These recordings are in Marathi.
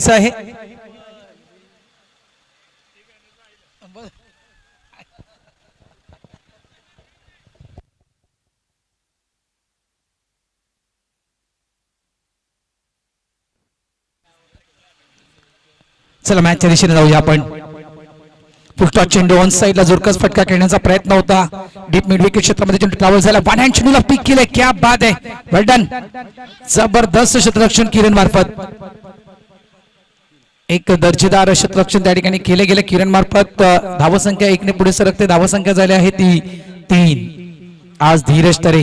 आहे चला मॅचच्या दिशेने जाऊया आपण पुढचा चेंडू ऑन साइडला जोरकस फटका खेळण्याचा प्रयत्न होता डीप मिड विकेट क्षेत्रामध्ये चेंडू ट्रॅव्हल झाला वन हँड चेंडूला पिक केले क्या बात आहे वेल डन जबरदस्त क्षेत्ररक्षण किरण मार्फत एक दर्जेदार क्षेत्ररक्षण त्या ठिकाणी केले गेले किरण मार्फत धावसंख्या 1 ने पुढे सरकते धावसंख्या झाली आहे ती 3 आज धीरज तरे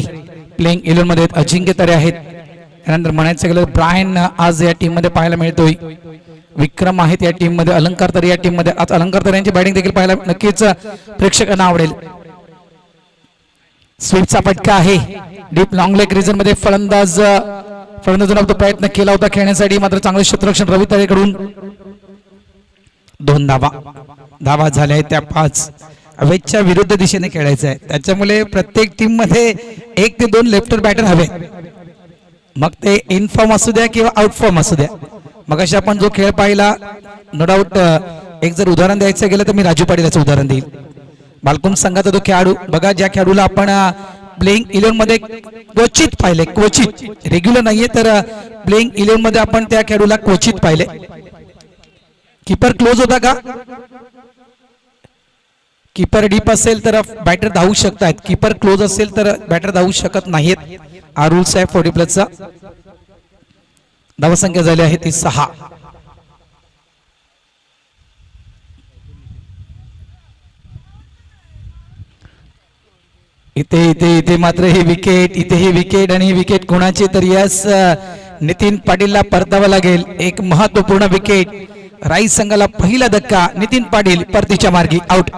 प्लेइंग 11 मध्ये अजिंक्य तरे आहेत त्यानंतर म्हणायचं गेलं ब्रायन आज या टीम मध्ये पाहायला मिळतोय विक्रम आहेत या टीम मध्ये अलंकार तरे या टीम मध्ये आज अलंकार तरे यांची बॅटिंग देखील पाहायला नक्कीच प्रेक्षकांना आवडेल स्वीपचा फटका आहे डीप लॉंग लेग रिजन मध्ये फलंदाजांना तो प्रयत्न केला होता खेळण्यासाठी मात्र चांगले क्षेत्ररक्षण रवी तरेकडून 2 धावा झाल्या आहेत त्या 5 अवेजच्या विरुद्ध दिशेने खेळायचं आहे त्याच्यामुळे प्रत्येक टीम मध्ये 1 ते 2 लेफ्टर बॅटर हवे मग ते इन फॉर्म असू द्या किंवा आउट फॉर्म असू द्या मग अशा आपण जो खेळ पाहिला नो डाऊट एक जर उदाहरण द्यायचं गेलं तर मी राजू पाटील याचं उदाहरण देईल बालकुम संघाचा तो खेळाडू बघा ज्या खेळाडूला आपण प्लेइंग 11 मध्ये क्वचित पाहिले क्वचित रेग्युलर नाहीये तर प्लेइंग 11 मध्ये आपण त्या खेळाडूला क्वचित पाहिले कीपर क्लोज होता का कीपर डीप असेल तर बॅटर धावू शकतात कीपर क्लोज असेल तर बॅटर धावू शकत नाहीत हा रूल्स आहे 40 चा धावसंख्या झाली आहे ती 6 इथे मात्र ही विकेट आणि ही विकेट कोणाची तर यस नितीन पाटीलला परतावा लागेल एक महत्वपूर्ण विकेट राईस संघाला पहिला धक्का नितीन पाटील परतीच्या मार्गी आउट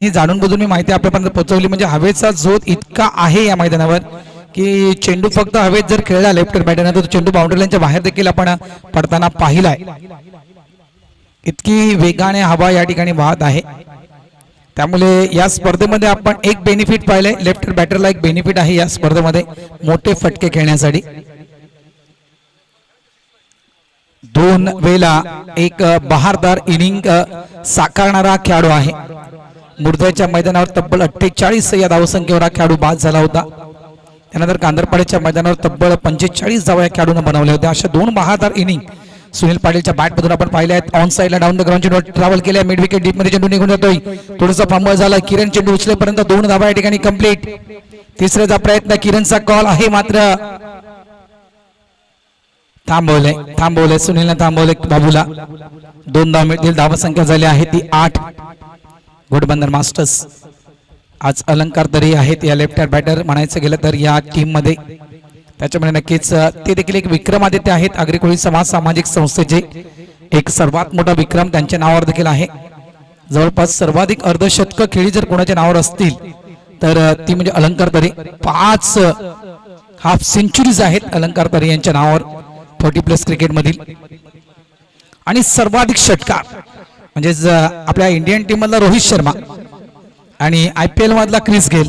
ही जाणून बुजून मी माहिती आपल्यापर्यंत पोहोचवली म्हणजे हवेचा झोत इतका आहे या मैदानावर की चेंडू फक्त हवेत जर खेळला लेफ्ट बॅटरने तर चेंडू बाउंड्री लाईनच्या बाहेर देखील आपण पडताना पाहिलाय इतकी वेगाने हवा या ठिकाणी वाहत आहे त्यामुळे या स्पर्धेमध्ये आपण एक बेनिफिट पाहिले लेफ्ट बॅटरला एक बेनिफिट आहे या स्पर्धेमध्ये मोठे फटके खेळण्यासाठी 2 वेळा एक बहारदार इनिंग साकारणारा खेळाडू आहे मुर्द्याच्या मैदानावर तब्बल 48 या धावसंख्येवर हा खेळाडू बाद झाला होता त्यानंतर कांदरपाड्याच्या मैदानावर तब्बल 45 धावा या खेळाडूने बनवल्या होत्या अशा 2 बहारदार इनिंग सुनील पाटीलच्या बॅट मधून आपण पाहिले आहेत ऑन साइडला डाऊन द ग्राउंड चेंडू ट्रॅव्हल केल्या मिड विकेट डीप मध्ये चेंडू निघून जातोय थोडासा फंबल झाला किरण चेंडू उचलेपर्यंत 2 धावा या ठिकाणी कंप्लीट तिसऱ्याचा प्रयत्न किरणचा कॉल आहे मात्र थांबवले सुनीलने थांबवले बाबूला 2 धावा मिळतील धावसंख्या झाली आहे ती 8 घोडबंदर मास्टर्स आज अलंकार तरी आहेत या लेफ्ट हँड बॅटर म्हणायचं गेलं तर या टीम मध्ये त्याच्यामुळे नक्कीच ते देखील एक विक्रमादित्य आहेत आग्रेकोळी समाज सामाजिक संस्थेचे एक सर्वात मोठा विक्रम त्यांच्या नावावर देखील आहे जवळपास सर्वाधिक अर्धशतक खेळी जर कोणाच्या नावावर असतील तर ती म्हणजे अलंकार तरी 5 हाफ सेंचुरीज आहेत अलंकार तरी यांच्या नावावर 40+ क्रिकेट मधील आणि सर्वाधिक षटकार म्हणजे आपल्या इंडियन टीम मधला रोहित शर्मा आणि IPL मधला क्रिस गेल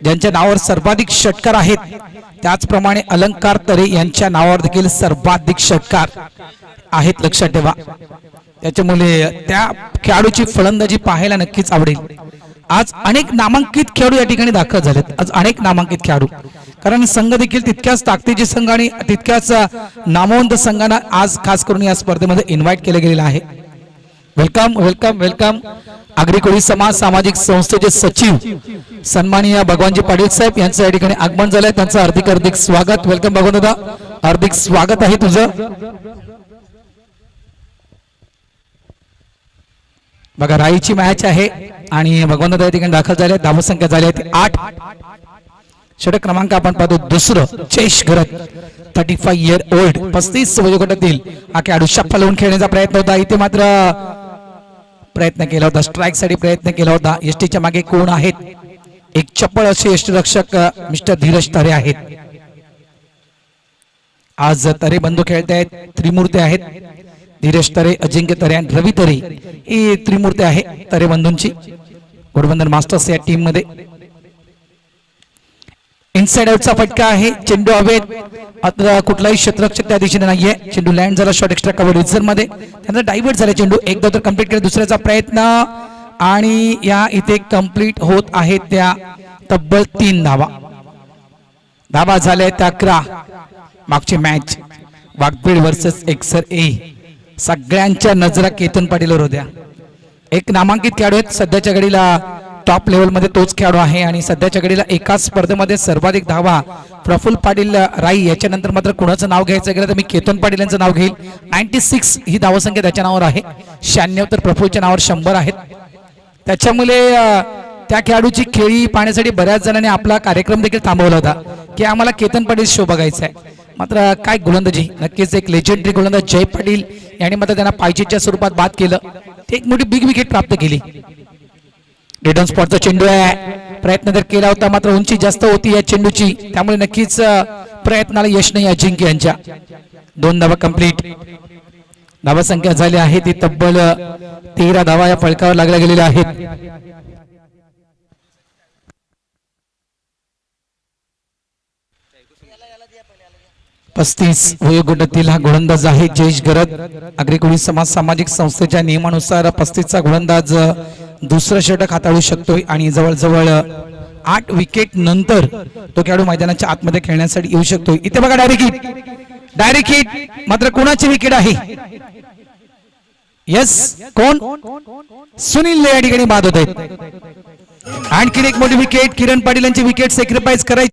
ज्यांच्या नावावर सर्वाधिक षटकार आहेत त्याचप्रमाणे अलंकार तरे यांच्या नावावर देखील सर्वाधिक षटकार आहेत लक्षात ठेवा त्याच्यामुळे त्या खेळाडूची फलंदाजी पाहायला नक्कीच आवडेल आज अनेक नामांकित खेळाडू या ठिकाणी दाखल झालेत आज अनेक नामांकित खेळाडू कारण संघ देखील तितक्याच ताकदीचे संघ आणि तितक्याच नामवंत संघांना आज खास करून या स्पर्धेमध्ये इन्व्हाइट केले गेलेले आहे वेलकम वेलकम वेलकम आग्रेकोळी समाज सामाजिक संस्थेचे सचिव सन्माननीय भगवानजी पाटील साहेब यांचं या ठिकाणी आगमन झालंय त्यांचं हार्दिक स्वागत वेलकम भगवान दादा हार्दिक स्वागत आहे तुझं बघा राईची मॅच आहे आणि भगवंत त्या ठिकाणी दाखल झाले. धावसंख्या झाली आहे 8. षटक क्रमांक आपण पाहतो दुसरं. चेश घरत 35 इयर ओल्ड 35 वयोगटातील हा खेळाडू शप्पा लावून खेळण्याचा प्रयत्न होता. इथे मात्र प्रयत्न केला होता, स्ट्राईक साठी प्रयत्न केला होता. एसटीच्या मागे कोण आहेत? एक चप्पल असे यष्टीरक्षक मिस्टर धीरज तरे आहेत. आज तरे बंधू खेळत आहेत. त्रिमूर्ती आहेत, धीरज तरे, अजिंक्य तरे आणि रवी तरे ही त्रिमूर्ती आहे तरे बंधूंची घोडबंदर मास्टर्स या टीम मध्ये. इनसाइड आउटचा फटका आहे. चेंडू हवेत, आता कुठलाही क्षेत्ररक्षक त्या दिशेने नाहीये. चेंडू लँड झाला शॉर्ट एक्स्ट्रा कव्हर रिझर मध्ये, त्यांचा डायव्हर्ट झाला चेंडू. एकदा तर कंप्लीट केला, दुसऱ्याचा प्रयत्न आणि या इथे कंप्लीट होत आहे त्या तब्बल 3 धावा. धावा झाल्या त्या 11. मागची मॅच वाघबीड वर्सेस एक्सर ए, सगळ्यांच्या नजरा केतन पाटीलवर होत्या. एक नामांकित खेळाडू आहेत सध्याच्या घडीला, टॉप लेवल मध्ये तोच खेळाडू आहे आणि सध्याच्या घडीला एकाच स्पर्धेमध्ये सर्वाधिक धावा प्रफुल्ल पाटील राई. याच्यानंतर मात्र कुणाचं नाव घ्यायचं गेलं तर मी केतन पाटील यांचं नाव घेईल. 96 ही धावसंख्या त्याच्या नावावर आहे. 96 तर प्रफुल्लच्या नावावर 100 आहेत. त्याच्यामुळे त्या खेळाडूची खेळी पाहण्यासाठी बऱ्याच जणांनी आपला कार्यक्रम देखील थांबवला होता की आम्हाला केतन पाटील शो बघायचा आहे. मात्र काय गोलंदाजी, नक्कीच एक लेजेंडरी गोलंदाज जय पाटील यांनी मात्र त्यांना पायचीच्या स्वरूपात बाद केलं. एक मोठी बिग विकेट प्राप्त केली. रिटर्न स्पॉटचा चेंडू आहे, प्रयत्न तर केला होता मात्र उंची जास्त होती या चेंडूची, त्यामुळे नक्कीच प्रयत्नाला यश नाही अजिंक्य यांच्या. 2 धावा कंप्लीट. धावा संख्या झाली आहे ती तब्बल 13 धावा या फलकावर लागल्या गेलेल्या आहेत. पस्तीस वयोगटातील हा गोलंदाज आहे जयेश गरत. अग्रकुळी समाज सामाजिक संस्थेच्या नियमानुसार 35चा गोलंदाज दुसरं षटक हाताळू शकतोय आणि जवळजवळ 8 विकेट नंतर तो खेळाडू मैदानाच्या आतमध्ये खेळण्यासाठी येऊ शकतोय. इथे बघा डायरेक्ट हिट मात्र कोणाची विकेट आहे? यस, कोण? सुनील या ठिकाणी बाद होत आहेत. आणखी एक मोठी विकेट, किरण पाटील यांची विकेट सॅक्रिफाईस करायची.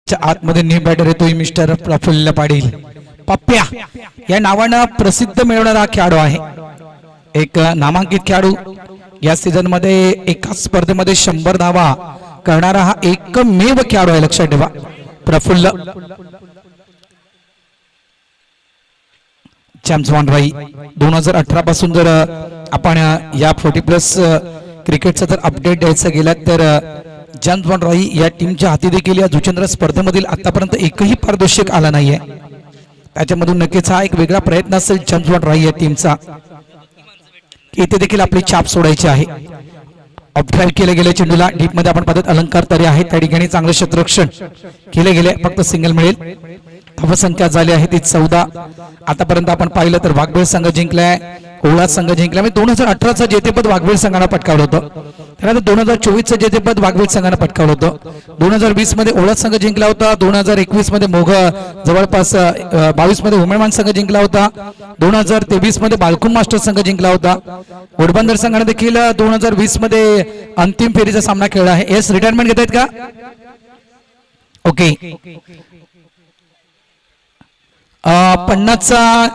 आतमध्ये न्यू बॅटर येतोय मिस्टर प्रफुल्ल पाटील. पप्प्या या नावानं प्रसिद्ध मिळवणारा खेळाडू आहे. एक नामांकित खेळाडू. या सीझन मध्ये एकाच स्पर्धेमध्ये 100 धावा करणारा हा एकमेव खेळाडू आहे, लक्षात ठेवा प्रफुल्ल. चॅम्प्स वॉन राई 2018 पासून जर आपण या 40+ क्रिकेटचा जर अपडेट द्यायचं गेलात तर चॅम्प्स वॉन राई या टीमच्या हाती देखील या जुचंद्र स्पर्धेमधील आतापर्यंत एकही पारदर्शक आला नाहीये. त्याच्यामधून नक्कीच हा एक वेगळा प्रयत्न असेल चॅम्प्स वॉन राई या टीमचा, इथे देखील आपली छाप सोडायची आहे. ऑफड्राईव्ह केले गेले चेंडूला डीप मध्ये आपण पाहतो अलंकार तरी आहे, त्या ठिकाणी चांगलं क्षेत्ररक्षण केले गेले, फक्त सिंगल मिळेल. धावसंख्या झाली आहे ती 14. आतापर्यंत आपण पाहिलं तर वाघबीळ संघ जिंकलाय, ओळा संघ जिंकला. 2018चं जेतेपद वाघबीळ संघानं पटकावलं होतं, त्यानंतर 2024चं जेतेपद वाघबीळ संघानं पटकावलं होतं. 2020 मध्ये ओळा संघ जिंकला होता. 2021 मध्ये मोघ जवळपास 22 मध्ये उमेदवार संघ जिंकला होता. 2023 मध्ये बालकुम मास्टर संघ जिंकला होता. घोडबंदर संघाने देखील 2020 मध्ये अंतिम फेरीचा सामना खेळला आहे. एस रिटायरमेंट घेत आहेत का? ओके. 50चा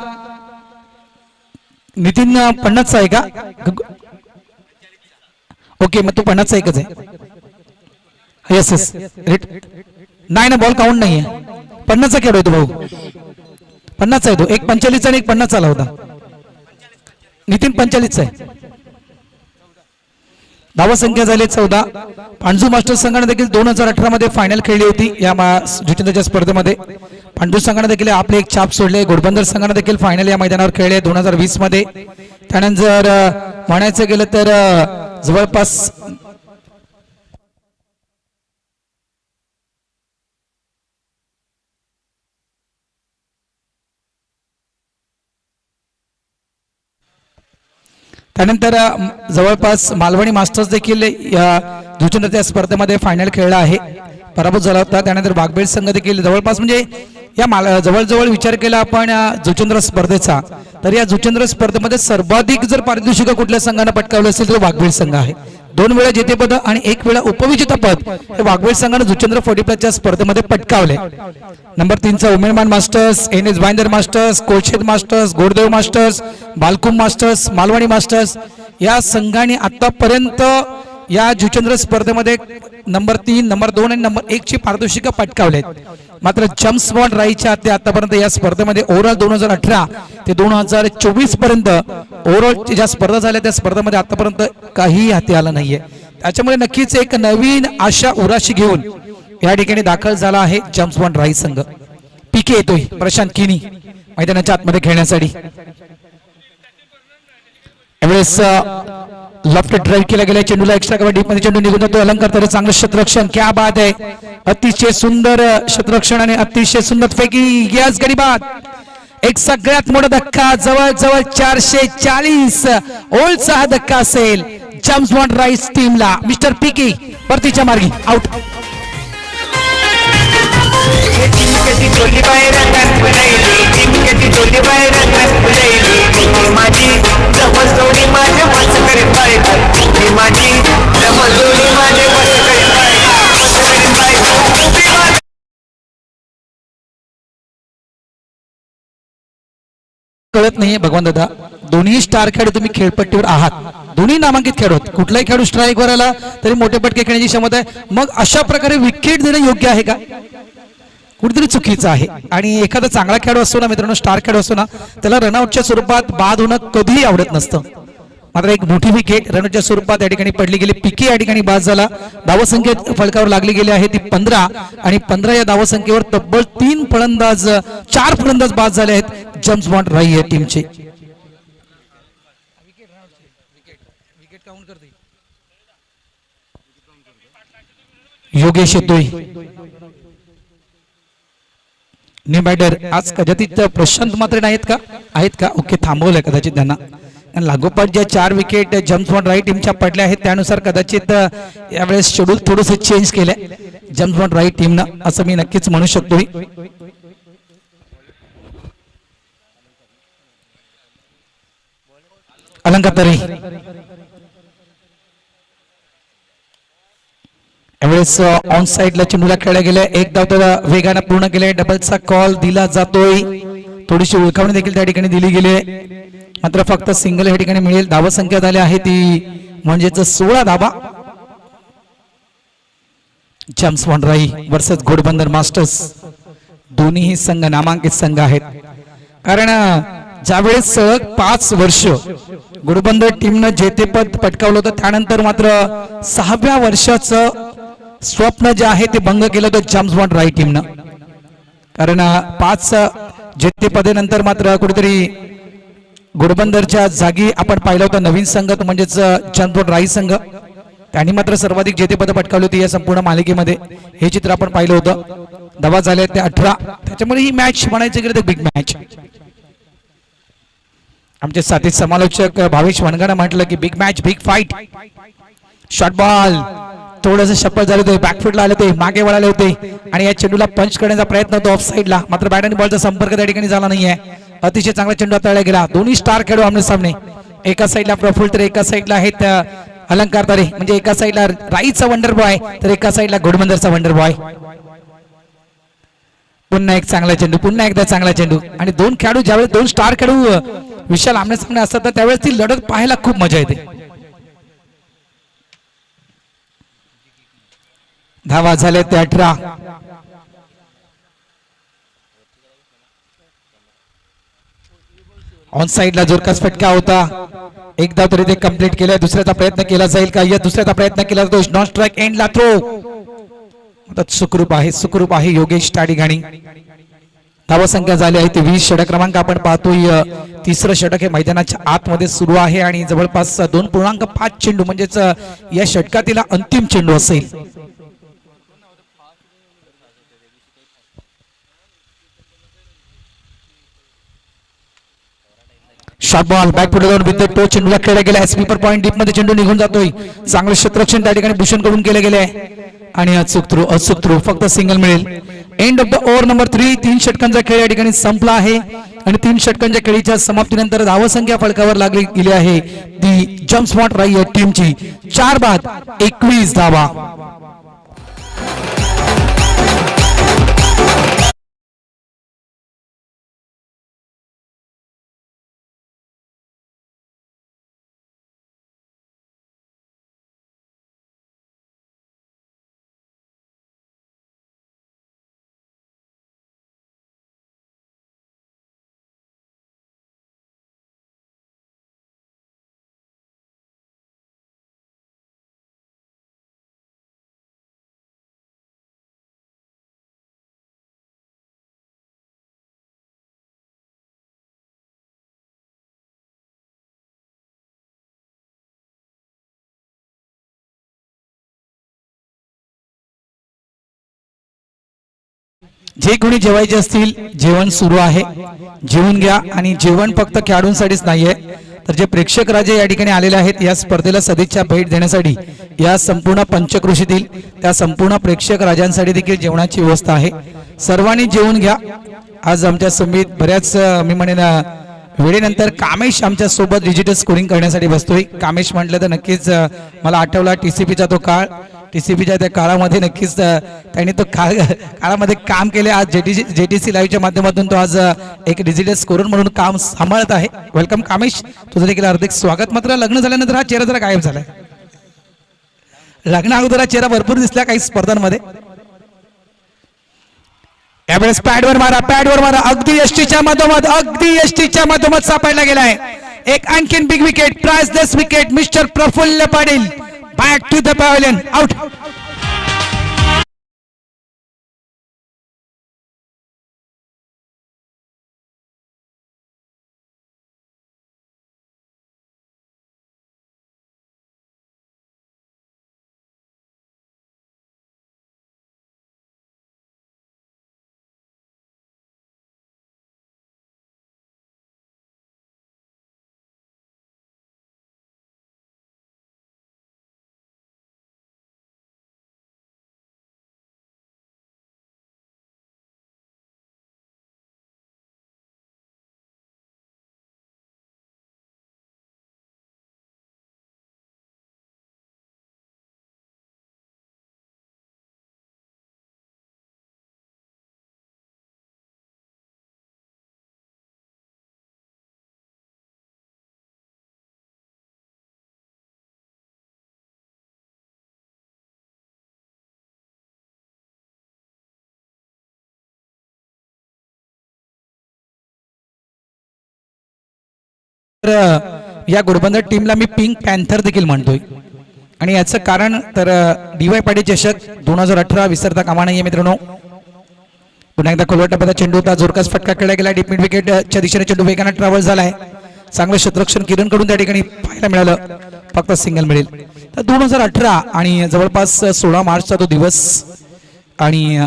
नितीन 50चा आहे का? ओके, मग तू 50चा एकच आहे. यस यस, नाही ना, बॉल काउंट नाहीये. 50चा खेळ होतो भाऊ, 50चा आहे तो. एक 45चा आणि एक 50चा आला होता. नितीन 45चा आहे. धावसंख्या झाली 14. पांजू मास्टर संघाने देखील 2018 मध्ये फायनल खेळली होती या जुचंद्रच्या स्पर्धेमध्ये. पांडू संघाने देखील आपले एक छाप सोडले. घोडबंदर संघाने देखील फायनल या मैदानावर खेळले 2020 मध्ये. त्यानंतर म्हणायचं गेलं तर जवळपास त्यानंतर जवळपास मालवणी मास्टर्स देखील या दुचंद्र स्पर्धेमध्ये फायनल खेळला आहे, पराभूत झाला होता. त्यानंतर वाघबेळ संघ देखील जवळपास म्हणजे या जवळजवळ विचार केला आपण जुचंद्र स्पर्धेचा तर या जुचंद्र स्पर्धेमध्ये सर्वाधिक जर पारितोषिक कुठल्या संघानं पटकावलं असेल तर वाघबेळ संघ आहे. 2 वेळा जेतेपद आणि 1 वेळा उपविजेतेपद हे वाघबेळ संघानं जुचंद्र 45च्या स्पर्धेमध्ये पटकावले. नंबर 3चा उमेरमान masters, NS Bhayandar masters, Kolshet masters, Gordev masters, Balkum masters, Malvani masters या संघांनी आतापर्यंत या जुचंद्र स्पर्धेमध्ये नंबर 3, नंबर 2 आणि नंबर 1 ची पारितोषिक पटकावलेत. मात्र जम्स बॉन्ड राईच्या आतापर्यंत या स्पर्धेमध्ये ओव्हरऑल 2018 ते 2024 पर्यंत ओव्हरऑल ज्या स्पर्धा झाल्या त्या स्पर्धेमध्ये आतापर्यंत काही हाती आलं नाहीये. त्याच्यामुळे नक्कीच एक नवीन आशा उराशी घेऊन या ठिकाणी दाखल झाला आहे जम्स बॉन्ड राई संघ. पीके येतोय प्रशांत किनी मैदानाच्या आतमध्ये खेळण्यासाठी. यावेळेस लेफ्ट ड्राइव्ह केला गेला चेंडूला एक्स्ट्रा कव्हर डीप मध्ये चेंडू निघून जातो. अलंकार तरी चांगलं क्षेत्ररक्षण, क्या बात आहे, अतिशय सुंदर क्षेत्ररक्षण आणि अतिशय सुंदर फेकी. यस गडी बाद. एक सगळ्यात मोठा धक्का, जवळजवळ 440 ओल्डचा हा धक्का असेल जम्स बॉन्ड राईस टीमला. मिस्टर पीके परतीच्या मार्गी आउट. कळत नाहीये भगवान दादा, दोन्ही स्टार खेळाडू तुम्ही खेळपट्टीवर आहात, दोन्ही नामांकित खेळाडू. कुठलाही खेळाडू स्ट्राईक वर आला तरी मोठे पटके खेळण्याची क्षमता आहे. मग अशा प्रकारे विकेट देणं योग्य आहे का? कुठेतरी चुकीचं आहे. आणि एखादा चांगला खेळाडू असतो ना मित्रांनो, स्टार खेळाडू असतो ना, त्याला रनआउटच्या स्वरूपात बाद होणं कधीही आवडत नसतं. मात्र एक मोठी विकेट रनआउटच्या स्वरूपात या ठिकाणी पडली गेली. पीके या ठिकाणी बाद झाला. धावसंख्या फलकावर लागली गेली आहे ती 15 आणि 15 या धावसंख्येवर तब्बल 4 फलंदाज बाद झाले आहेत जम्स बॉन्ड राई या टीमचे. योगेश येतोय न्यू बॅटर. आज कदाचित प्रशांत मात्र नाहीत का? आहेत का? ओके, थांबवलंय कदाचित त्यांना. लागोपाठ ज्या 4 विकेट जम्स बॉन्ड राई टीमच्या पडल्या आहेत त्यानुसार कदाचित यावेळेस शेड्यूल थोडंसं चेंज केलंय जम्स बॉन्ड राई टीमनं, असं मी नक्कीच म्हणू शकतो. अलंकार तरी यावेळेस ऑन साइडला चेंडूला खेळला गेलाय. एक धाव तर वेगानं पूर्ण केलाय. डबलचा कॉल दिला जातोय. थोडीशी उलकावणी देखील त्या ठिकाणी दिली गेली आहे. मात्र फक्त सिंगल या ठिकाणी मिळेल. धावा संख्या झाली आहे ती म्हणजेच 16 धावा. जम्स बॉन्ड राई वर्सेस घोडबंदर मास्टर्स. दोन्ही संघ नामांकित संघ आहेत. कारण ज्यावेळेस सलग 5 वर्ष घोडबंदर टीमनं जेतेपद पटकावलं होतं त्यानंतर मात्र 6व्या वर्षाचं स्वप्न जे आहे ते भंग केलं होतं जम्स बॉन्ड राई टीमनं. कारण 5 जेतेपदेनंतर मात्र कुठेतरी घोडबंदरच्या जागी आपण पाहिलं होतं नवीन संघ तो म्हणजेच जम्स बॉन्ड राई संघ. त्यांनी मात्र सर्वाधिक जेतेपद पटकावली होती या संपूर्ण मालिकेमध्ये. हे चित्र आपण पाहिलं होतं. धावा झाल्या ते 18. त्याच्यामुळे ही मॅच म्हणायचं गेलं तर बिग मॅच. आमचे साथी समालोचक भावेश वनगाने म्हटलं की big match, big fight. Short ball थोडंसं शपथ झाले होते, बॅकफुटला आले होते, मागे वळाले होते आणि या चेंडूला पंच करण्याचा प्रयत्न होता ऑफ साईडला. मात्र बॅट आणि बॉलचा संपर्क त्या ठिकाणी झाला नाहीये. अतिशय चांगला चेंडू हाताळला गेला. दोन्ही स्टार खेळू आमने सामने. एका साईडला प्रफुल्ल तर एका साईडला आहेत अलंकार तारे. म्हणजे एका साईडला राईचा वंडर बॉय तर एका साईडला घोडबंदरचा वंडर बॉय. पुन्हा एक चांगला चेंडू, पुन्हा एकदा चांगला चेंडू. आणि 2 खेळाडू ज्यावेळेस 2 स्टार खेळाडू विशाल आमने सामने असतात त्यावेळेस ती लढत पाहायला खूप मजा येते. धावा झाले ते 18. ऑन साइडला जोरकास फटका होता. एक धाव तरी ते कंप्लीट केलाय. दुसऱ्याचा प्रयत्न केला जाईल का? या दुसऱ्याचा प्रयत्न केला जातो. नॉन स्ट्राइक एंडला थ्रो. सुखरूप आहे, सुखरूप आहे योगेश ताडिगाणी. धावसंख्या झाली आहे ती 20. षटक क्रमांक आपण पाहतोय तिसरं षटक हे मैदानाच्या आतमध्ये सुरू आहे आणि जवळपास 2.5 चेंडू म्हणजेच या षटकातील अंतिम चेंडू असेल. शॉर्ट बॉल बॅक पुढे जाऊन विद्युत टो चेंडूला खेळला गेला. स्वीपर पॉइंट डीप मध्ये चेंडू निघून जातोय. चांगलं क्षेत्ररक्षण त्या ठिकाणी भूषण कडून केले गेले आणि अचूक थ्रू फक्त सिंगल मिळेल. End of the over number 3. 3 षटकांचा खेळ या ठिकाणी संपला आहे आणि 3 षटकांच्या खेळीच्या समाप्तीनंतर धावसंख्या फलकावर लागली गेली आहे ती जम्प स्पॉट राही टीमची 4 बाद 21 धावा. जे कोणी जेवायचे असतील जेवण सुरू आहे, जेवून घ्या. आणि जेवण फक्त खेळाडूंसाठीच नाहीये तर जे प्रेक्षक राजे या ठिकाणी आलेले आहेत या स्पर्धेला सदिच्छा भेट देण्यासाठी या संपूर्ण पंचक्रोशीतील त्या संपूर्ण प्रेक्षक राजांसाठी देखील जेवणाची व्यवस्था आहे. सर्वांनी जेवून घ्या. आज आमच्या समित बऱ्याच मी म्हणेन वेळेनंतर कामेश आमच्या सोबत डिजिटल स्कोरिंग करण्यासाठी बसतोय. कामेश म्हटलं तर नक्कीच मला आठवला टीसीपीचा तो काळ. टीसीपीच्या त्या काळामध्ये नक्कीच त्यांनी तो काळामध्ये काम केले. आज जेटीसी लाईव्हच्या माध्यमातून तो आज एक डिजिटल स्कोरर म्हणून काम सांभाळत आहे. वेलकम कामेश, तुझं देखील हार्दिक स्वागत. मात्र लग्न झाल्यानंतर हा चेहरा जरा गायब झालाय. लग्न अगोदर हा चेहरा भरपूर दिसला काही स्पर्धांमध्ये. यावेळेस पॅडवर मारा अगदी यष्टीच्या मधोमध सापडला गेलाय. एक आणखीन big wicket, priceless wicket. Mister Praful Patil back to the pavilion, out. या घोडबंदर टीमला मी पिंक पॅन्थर देखील म्हणतोय आणि याचं कारण तर डीवाय पाटील चषक 2018 विसरता कामा नाहीये मित्रांनो. पुन्हा एकदा खोलवर टप्प्याचा चेंडू होता, जोरकस फटका खेळला गेला. डीप मिड विकेटच्या दिशेने चेंडू वेगाने ट्रॅव्हल झालाय. चांगलं क्षेत्ररक्षण किरण कडून त्या ठिकाणी पाहायला मिळालं. फक्त सिंगल मिळेल. तर 2018 आणि जवळपास 16 मार्चचा तो दिवस आणि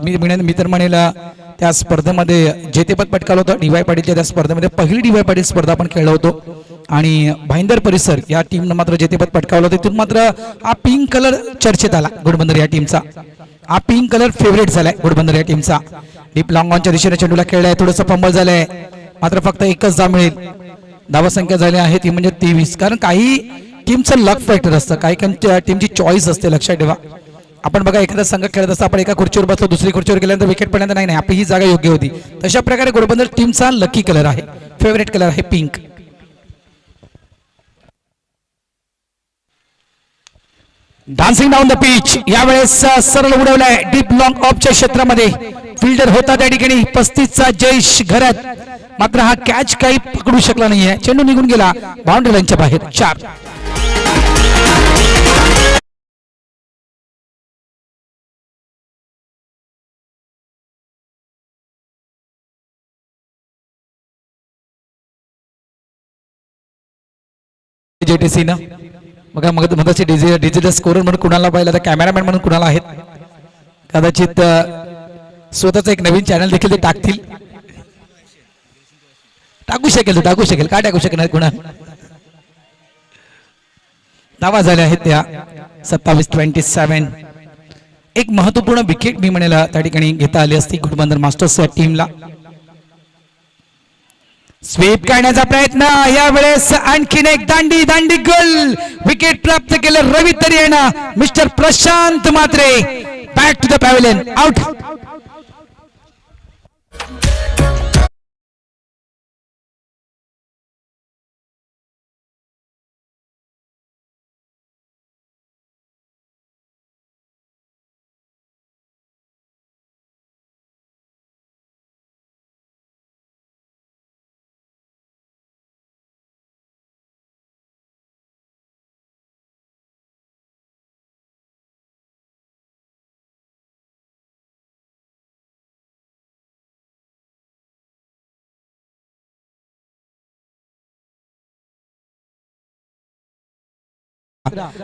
मी तर म्हणेल त्या स्पर्धेमध्ये जेतेपद पटकावलं होतं डीवाय पाटीलच्या. त्या स्पर्धेमध्ये पहिली डीवाय पाटील स्पर्धा आपण खेळलो होतो आणि भाईंदर परिसर या टीमनं मात्र जेतेपद पटकावलं होतं. तिथून मात्र हा पिंक कलर चर्चेत आला घोडबंदर या टीमचा. हा पिंक कलर फेवरेट झालाय घोडबंदर या टीमचा. डीप लॉंग ऑनच्या दिशेने चेंडूला खेळलाय. थोडंसं फंबल झालंय मात्र फक्त एकच धाव मिळेल. धावसंख्या झाली आहे ती म्हणजे 23. कारण काही टीमचं लक फॅक्टर असतं, काही टीमची चॉईस असते. लक्षात ठेवा. आपण बघा एखादा संघ खेळत असता आपण एका खुर्चीवर बसलो, दुसरी खुर्चीवर गेल्यानंतर विकेट पडल्यानंतर नाही आपली ही जागा योग्य होती. तशा प्रकारे घोडबंदर टीमचा लकी कलर आहे, फेवरेट कलर आहे pink. Dancing down the pitch यावेळेस सरळ उडवलाय डीप लॉंग ऑफच्या क्षेत्रामध्ये. फिल्डर होता त्या ठिकाणी 35चा जयेश घरात. मात्र हा कॅच काही पकडू शकला नाहीये. चेंडू निघून गेला बाउंड्री लाईनच्या बाहेर. 4 जेटीसी न बघा मगाशी डिजिटल स्कोरर म्हणून कुणाला पाहिलं तर कॅमेरामॅन म्हणून कुणाला आहेत कदाचित स्वतःच एक नवीन चॅनल देखील ते टाकतील टाकू शकेल काय टाकू शकणार कुणा धावा झाल्या आहेत त्या 27-27 एक महत्वपूर्ण विकेट मी म्हणेल त्या ठिकाणी घेता आली असती घोडबंदर मास्टर्स या टीमला स्वीप करण्याचा प्रयत्न यावेळेस आणखीन एक दांडी गोल विकेट प्राप्त केलं रवी तरियाना mister Prashant Mhatre back to the pavilion out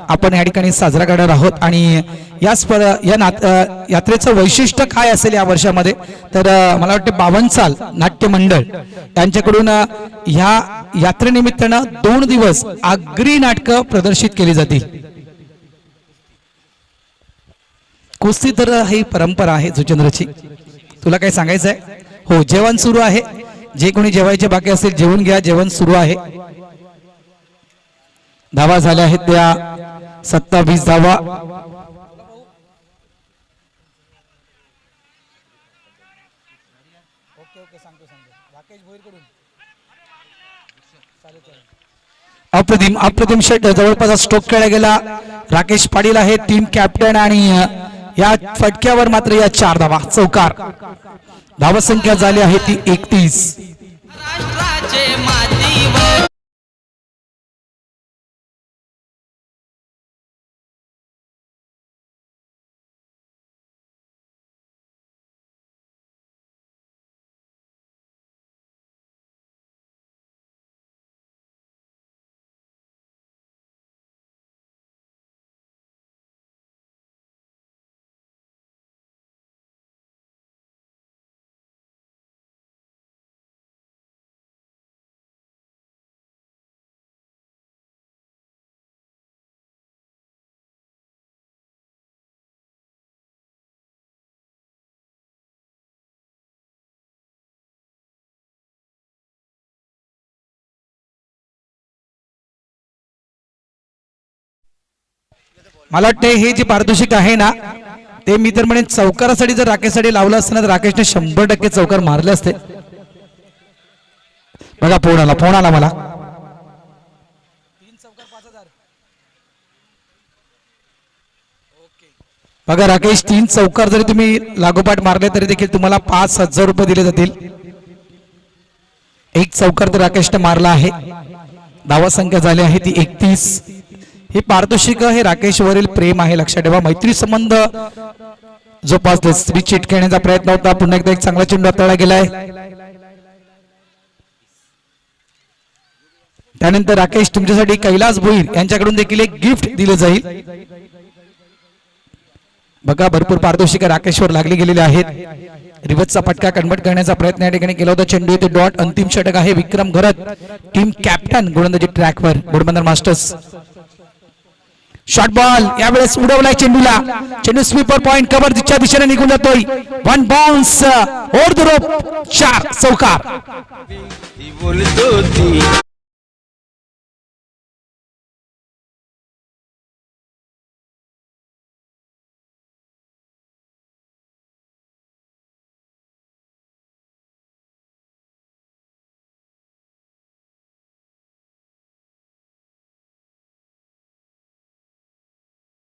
आपण या ठिकाणी साजरा करणार आहोत आणि या यात्रेचं वैशिष्ट्य काय असेल या वर्षामध्ये तर मला वाटतं 52 साल नाट्य मंडळ यांच्याकडून ह्या यात्रेनिमित्तानं 2 दिवस आगरी नाटकं प्रदर्शित केली जातील कुस्ती तर ही परंपरा आहे जुचंद्रची तुला काय सांगायचं आहे हो जेवण सुरू आहे जे कोणी जेवायचे बाकी असेल जेवून घ्या जेवण सुरू आहे धावा झाल्या आहेत त्या 27 धावा अप्रतिम षट जवळपास स्ट्रोक खेळला गेला राकेश पाटील आहे टीम कॅप्टन आणि या फटक्यावर मात्र या 4 धावा चौकार धावा संख्या झाली आहे ती 31 मला वाटते हे जे पारितोषिक आहे ना ते मी तर म्हणे चौकारासाठी जर राकेशसाठी लावलं असतं ना तर राकेशने 100% चौकार मारले असते बघा फोन आला मला बघा राकेश 3 चौकार जरी तुम्ही लागोपाठ मारले तरी देखील तुम्हाला 5,000 रुपये दिले जातील एक चौकार तर राकेशने मारला आहे धावा संख्या झाली आहे ती 31 हे पारितोषिक हे राकेश वरील प्रेम आहे लक्षात ठेवा मैत्री संबंध जोपासले स्त्री चिट खेळण्याचा प्रयत्न होता पुन्हा एकदा एक चांगला चेंडू हाताळला गेलाय त्यानंतर राकेश तुमच्यासाठी कैलास भोईर यांच्याकडून देखील एक गिफ्ट दिले जाईल बघा भरपूर पारितोषिक राकेशवर लागले गेलेले आहेत रिवर्सचा फटका कन्वर्ट करण्याचा प्रयत्न या ठिकाणी केला होता चेंडू येथे डॉट अंतिम षटक आहे विक्रम घरत टीम कॅप्टन गोलंदाजी ट्रॅकवर घोडबंदर मास्टर्स शॉर्ट बॉल यावेळेस उडवलाय चेंडूला चेंडू स्वीपर पॉइंट कव्हर दिशा दिशेने निघून जातोय 1 बाउन्स ओव्हर द रोप 4 चौकार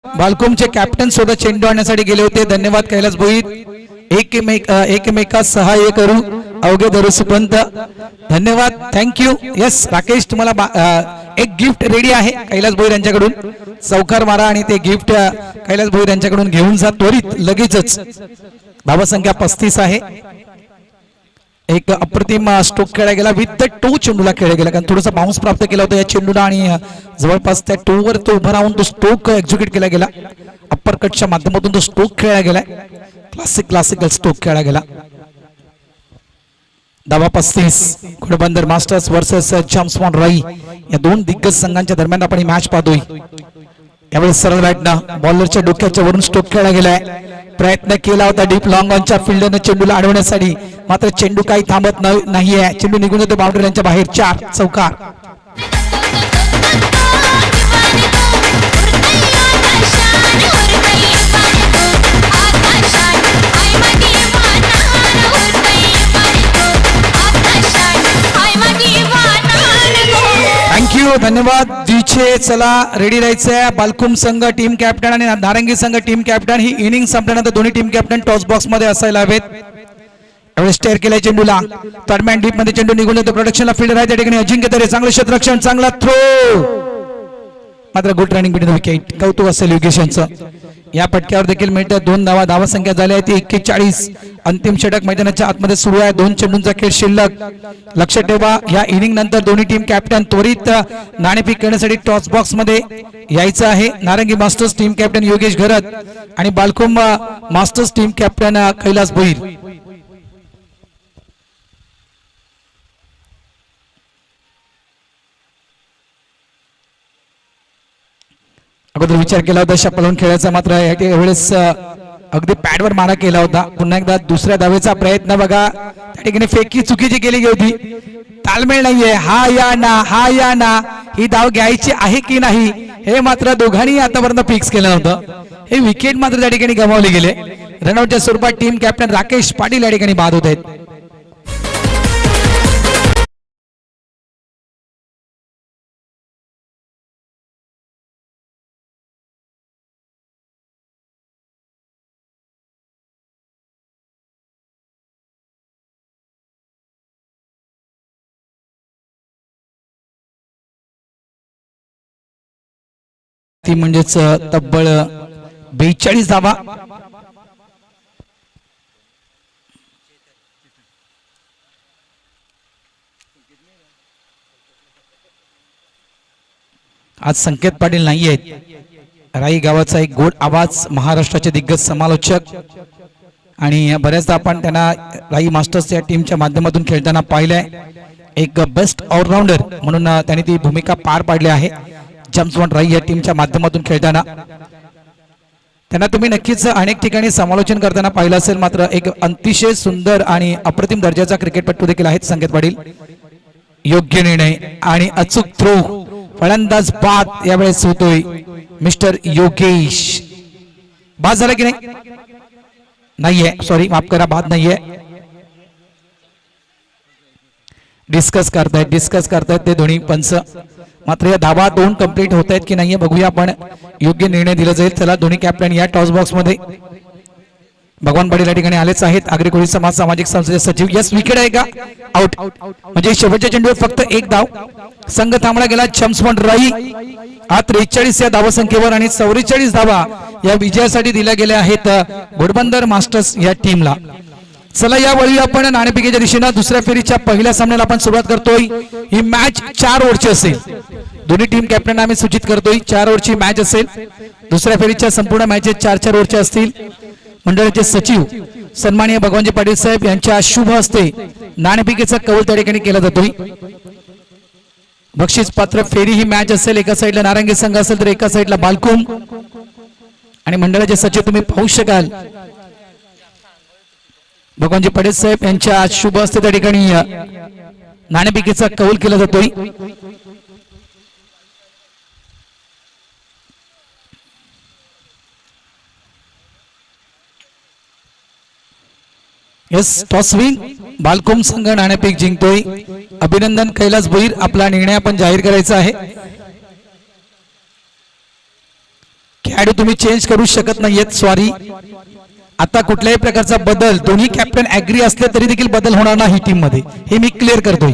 बालकोमचे कॅप्टन सुद्धा चेंडू आणण्यासाठी गेले होते धन्यवाद कैलास भोईर एकमेकास सहाय्य करू अवघे धरू सुपंत धन्यवाद थँक्यू यस राकेश तुम्हाला एक गिफ्ट रेडी आहे कैलास भोईर यांच्याकडून चौकार मारा आणि ते गिफ्ट कैलास भोईर यांच्याकडून घेऊन जा त्वरित लगेचच धावा संख्या 35 आहे एक अप्रतिम स्ट्रोक खेळला गेला विथ द टो चेंडूला खेळला गेला कारण थोडासा बाउन्स प्राप्त केला होता या चेंडूला आणि जवळपास त्या टोवर तो उभा राहून तो स्ट्रोक एक्झिक्यूट केला गेला. अप्पर कटच्या माध्यमातून तो स्ट्रोक खेळला गेला. क्लासिकल स्ट्रोक खेळला गेला. धावा 35 घोडबंदर मास्टर्स वर्सेस जम्समॉन राई या दोन दिग्गज संघांच्या दरम्यान आपण ही मॅच पाहतोय. यावेळी सरळ बॅटनं बॉलरच्या डोक्याच्या वरून स्ट्रोक खेळला गेलाय. प्रयत्न केला होता डीप लॉंग ऑनच्या फिल्डरने चेंडूला अडवण्यासाठी मात्र चेंडू काही थांबत नाहीये. चेंडू निघून येतो बाउंड्रीच्या बाहेर. 4 चौकार. थँक्यू धन्यवाद जीचे. चला रेडी राहायचंय. बालकुम संघ टीम कॅप्टन आणि नारंगी संघ टीम कॅप्टन ही इनिंग संपल्यानंतर दोन्ही टीम कॅप्टन टॉस बॉक्स मध्ये असायला हवेत. यावेळी स्टेअर केलाय चेंडूला. टर्मॅन डीप मध्ये चेंडू निघून येतो. प्रोडक्शनला फील्डर आहे त्या ठिकाणी अजिंक्य तरे. चांगलं क्षेत्ररक्षण चांगला थ्रो मात्र गुड रनिंग बिटवीन विकेट. कौतुक असेल योगेश यांचं. या पटक्यावर देखील मिळते 2 धावा. धावा संख्या झाली आहे ती 41. अंतिम षटक मैदानाच्या आतमध्ये सुरू आहे. 2 चेंडूंचा खेळ शिल्लक. लक्षात ठेवा या इनिंग नंतर दोन्ही टीम कॅप्टन त्वरित नाणेफेक करण्यासाठी टॉस बॉक्स मध्ये यायचं आहे. Narangi masters team captain Yogesh Gharat आणि Balkum masters team captain Kailas Bhoir. अगोदर विचार केला होता शपलून खेळायचा मात्र यावेळेस अगदी पॅडवर मारा केला होता. पुन्हा एकदा दुसऱ्या धावेचा प्रयत्न बघा. त्या ठिकाणी फेकी चुकीची केली होती. तालमेळ नाहीये. हा या ना ही धाव घ्यायची आहे की नाही हे मात्र दोघांनी आतापर्यंत फिक्स केलं नव्हतं. हे विकेट मात्र त्या ठिकाणी गमावले गेले. रनआउटच्या स्वरूपात टीम कॅप्टन राकेश पाटील या ठिकाणी बाद होत आहेत. ती म्हणजेच तब्बल 42 धावा. आज संकेत पाटील नाही आहेत. राई गावाचा एक गोड आवाज, महाराष्ट्राचे दिग्गज समालोचक आणि बऱ्याचदा आपण त्यांना राई मास्टर्स या टीमच्या माध्यमातून खेळताना पाहिलंय. एक बेस्ट ऑलराऊंडर म्हणून त्यांनी ती भूमिका पार पाडली आहे. जम्समॉन राई या टीमच्या माध्यमातून खेळताना त्यांना तुम्ही नक्कीच अनेक ठिकाणी समालोचन करताना पाहिलं असेल. मात्र एक अतिशय सुंदर आणि अप्रतिम दर्जाचा क्रिकेटपटू देखील आहेत संकेत पाटील. योग्य निर्णय आणि अचूक थ्रो. फलंदाज बाद यावेळेस होतोय मिस्टर योगेश. बाद झाला की नाहीये. सॉरी माफ करा, बाद नाहीये. डिस्कस करतायत ते दोन्ही पंच. मात्र या धावा 2 कंप्लीट होत आहेत की नाहीये बघूया आपण. योग्य निर्णय दिला जाईल. चला दोन्ही कॅप्टन या टॉस बॉक्स मध्ये. भगवान पाटील या ठिकाणी आलेच आहेत. आगरी कोळी समाज सामाजिक संस्थेचे सचिव. यस विकेट आहे का? आउट. म्हणजे शेवटच्या चेंडूवर फक्त 1 धाव. संघ थांबला गेला जम्समॉन राई. 43 या धावा संख्येवर आणि 44 धावा या विजयासाठी दिल्या गेल्या आहेत घोडबंदर मास्टर्स या टीमला. चला यावेळी आपण नाणेफेकीच्या दिशेने दुसऱ्या फेरीच्या पहिल्या सामन्याला आपण सुरुवात करतोय. ही मॅच 4 ओव्हरची असेल. दोन्ही टीम कॅप्टन आम्ही सूचित करतोय 4 ओव्हरची मॅच असेल. दुसऱ्या फेरीच्या संपूर्ण मॅचेस 4-4 ओव्हरच्या असतील. मंडळाचे सचिव सन्माननीय भगवानजी पाटील साहेब यांच्या शुभ हस्ते नाणेफेकीचा कौल त्या ठिकाणी केला जातोय. बक्षीस पात्र फेरी ही मॅच असेल. एका साईडला नारंगी संघ असेल तर एका साईडला बालकुम. आणि मंडळाचे सचिव तुम्ही पाहू शकाल भगवानजी पाटील साहेब यांच्या शुभ हस्ते त्या ठिकाणी नाणेफेकीचा कौल केला जातोय. Yes toss win. बालकुम संघ नाणेफेक जिंकतोय. अभिनंदन कैलास भोईर. आपला निर्णय आपण जाहीर करायचा आहे. खेळाडू तुम्ही चेंज करू शकत नाहीयेत. सॉरी. आता कुठल्याही प्रकारचा बदल दोन्ही कॅप्टन ऍग्री असले तरी देखील बदल होणार नाही टीम मध्ये. हे मी क्लिअर करतोय.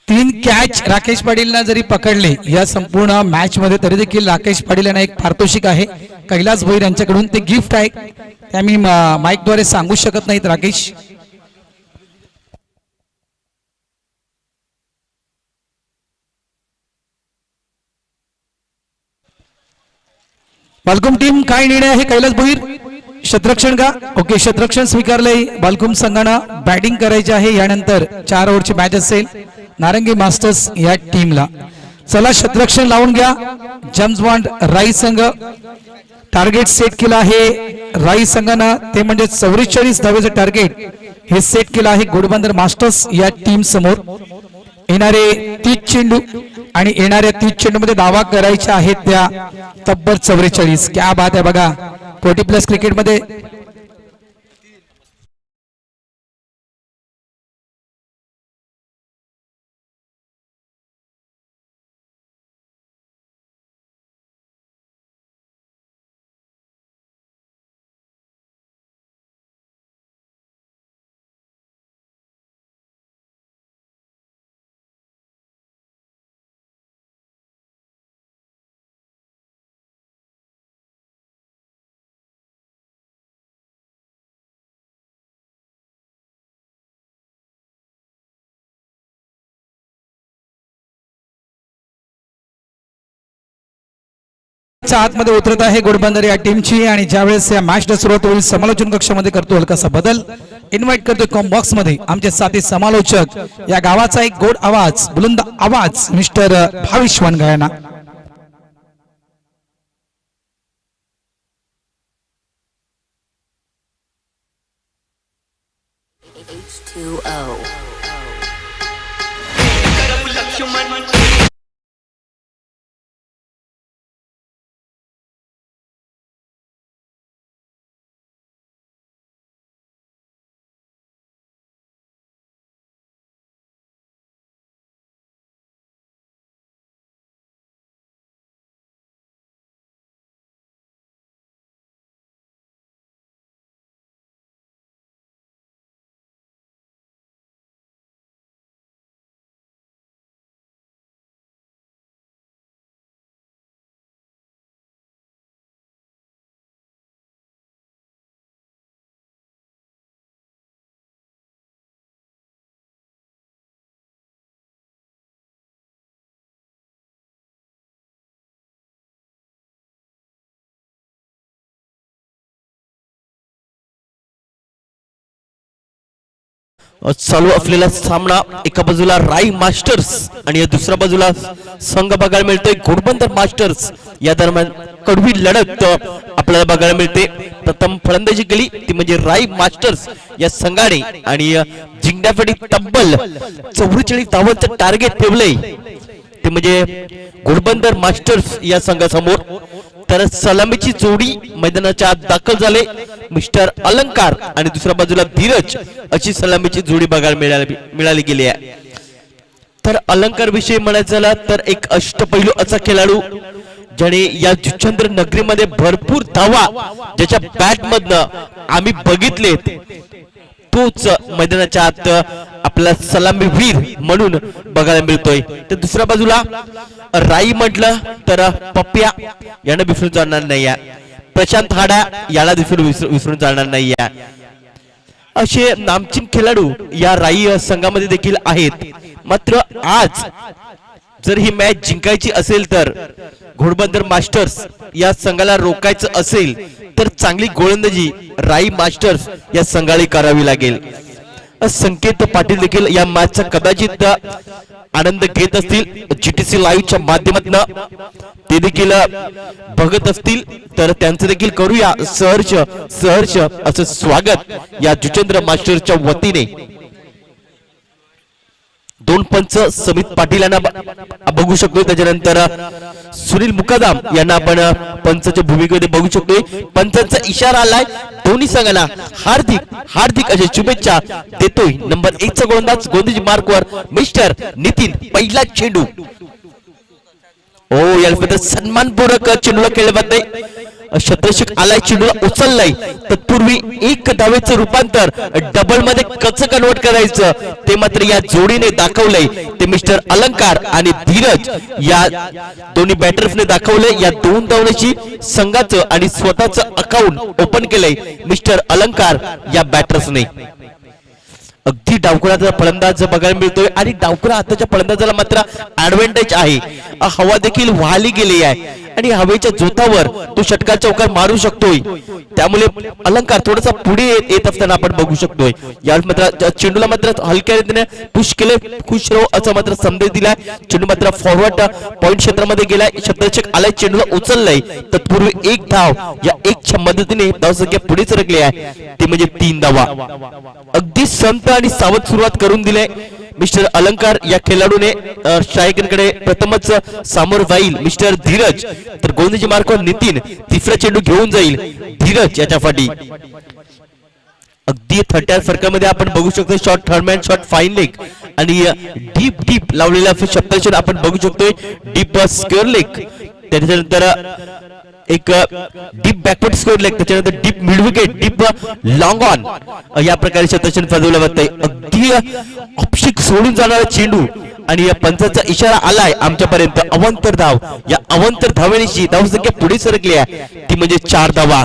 तीन कॅच राकेश पाटीलना जरी पकडले या संपूर्ण मॅच मध्ये तरी देखील राकेश पाटील यांना एक पारितोषिक आहे कैलास भोईर यांच्याकडून ते गिफ्ट आहे ते आम्ही माईक द्वारे सांगू शकत नाहीत राकेश. बालकुम टीम काय निर्णय आहे कैलास भोईर क्षेत्ररक्षण का ओके क्षेत्ररक्षण स्वीकारलंय बालकुम संघानं बॅटिंग करायची आहे यानंतर 4 ओव्हरची मॅच असेल नारंगी मास्टर्स या टीमला. चला क्षेत्ररक्षण लावून घ्या. जेम्स बॉन्ड राई संघ टार्गेट सेट केलं आहे राई संघानं ते म्हणजे 44 धावेचं टार्गेट हे सेट केलं आहे घोडबंदर मास्टर्स या टीम समोर. येणारे 30 चेंडू आणि येणाऱ्या 30 चेंडू मध्ये धावा करायच्या आहेत त्या तब्बल 44. क्या बात आहे बघा 40+ क्रिकेट मध्ये आतमध्ये उतरत आहे घोडबंदर या टीमची आणि ज्यावेळेस या मॅचला सुरुवात होईल समालोचन कक्षामध्ये करतो हलकासा बदल. इन्व्हाइट करतो कॉम बॉक्स मध्ये आमचे साथी समालोचक या गावाचा एक गोड आवाज बुलंद आवाज मिस्टर भाविश वनगायना. चालू असलेला सामना एका बाजूला राई मास्टर्स आणि दुसऱ्या बाजूला संघ बघायला मिळतोय घोडबंदर मास्टर्स. या दरम्यान कडवी लढत आपल्याला बघायला मिळते. प्रथम फलंदाजी केली ती म्हणजे राई मास्टर्स या संघाने आणि जिंकण्यासाठी तब्बल 44 धावांचं टार्गेट ठेवलंय ते म्हणजे घोडबंदर मास्टर्स या संघासमोर. तर सलामीची जोडी मैदानाच्या आत दाखल झाले मिस्टर अलंकार आणि दुसऱ्या बाजूला धीरज अशी सलामीची जोडी बघायला मिळाली गेली आहे. तर अलंकार विषयी म्हणायचं झालं तर एक अष्टपैलू असा खेळाडू ज्याने या जुचंद्र नगरीमध्ये भरपूर धावा ज्याच्या बॅट मधनं आम्ही बघितलेत तोच मैदानाच्या आत आपला सलामी वीर म्हणून बघायला मिळतोय. तर दुसऱ्या बाजूला राई म्हटलं तर पप्प्या यानं विसरून जाणार नाही. प्रशांत हाडा याला विसरून जाणार नाही. असे नामचीन खेळाडू या राई संघामध्ये देखील आहेत. मात्र आज जर ही मॅच जिंकायची असेल तर घोडबंदर मास्टर्स या संघाला रोखायचं असेल तर चांगली गोलंदाजी राई मास्टर्स या संघाला करावी लागेल. संकेत पाटील देखील या मॅचचा कदाचित आनंद घेत असतील. जीटीसी लाईव्हच्या माध्यमातून ते देखील बघत असतील तर त्यांचं देखील करूया सहर्ष सहर्ष असं स्वागत या जुचंद्र मास्टर्सच्या वतीने. दोन पंच समित पाटील यांना बघू शकतो. त्याच्यानंतर सुनील मुकादम यांना आपण पंचाच्या भूमिकेमध्ये बघू शकतोय. पंचांचा इशारा आलाय दोन्ही संघांना हार्दिक हार्दिक अशा शुभेच्छा देतोय. नंबर 1 चा गोलंदाज गोंदीजी मार्कवर मिस्टर नितीन. पहिला चेंडू ओ याला सन्मानपूर्वक चेंडूला खेळले जाते. शतरक्षक आलाय, चेंडूला उचललाय, तत्पूर्वी एक धावेचं रूपांतर डबल मध्ये कसं कन्वर्ट करायचं ते मात्र या जोडीने दाखवलंय. ते मिस्टर अलंकार आणि धीरज या दोन्ही बॅटर्सने दाखवलंय. या 2 धावण्याची संघाचं आणि स्वतःचं अकाउंट ओपन केलंय मिस्टर अलंकार या बॅटर्सने. अगदी डावखुराचा फलंदाज बघायला मिळतोय आणि डावखुरा आताच्या फलंदाजाला मात्र ऍडव्हान्टेज आहे. हवा देखील वाहली गेली आहे आणि हवेच्या जोतावर तो षटकार चौकार मारू शकतोय. त्यामुळे अलंकार थोडासा पुढे येत असताना आपण बघू शकतोय. यावेळी मात्र चेंडूला मात्र हलक्या रीतीने पुश केले, खुश राहू असा मात्र संदेश दिलाय. चेंडू मात्र फॉरवर्ड पॉइंट क्षेत्रामध्ये गेलाय. शतरक्षक आलाय, चेंडूला उचललाय, तत्पूर्वी 1 धाव या 1च्या मदतीने धावसंख्या पुढे सरकली आहे, ती म्हणजे 3 धावा. अगदी संत आणि सावध सुरुवात करून दिले मिस्टर अलंकार या खेळाडूने. स्ट्रायकरकडे प्रथमच सामोर जाईल मिस्टर धीरज, तर गोलंदाजी मार्कवर नितीन तिसरा चेंडू घेऊन जाईल धीरज याच्या फाटी. अगदी 30 फरकामध्ये आपण बघू शकतो short third man, short fine leg आणि डीप डीप लावलेला शब्द आपण बघू शकतोय. डीप स्क्वेअर लेग, त्याच्यानंतर एक डीप बॅकवर्ड स्क्वेअर लेग, त्याच्यानंतर deep mid wicket, deep long on, या प्रकारे शतरक्षण फजवलं जातंय. अगदी ऑप्शिक सोडून जाणारा चेंडू आणि या पंचाचा इशारा आलाय आमच्यापर्यंत. अवंतर धाव, या अवंतर धावेची धावसंख्या पुढे सरकली आहे, ती म्हणजे 4 धावा.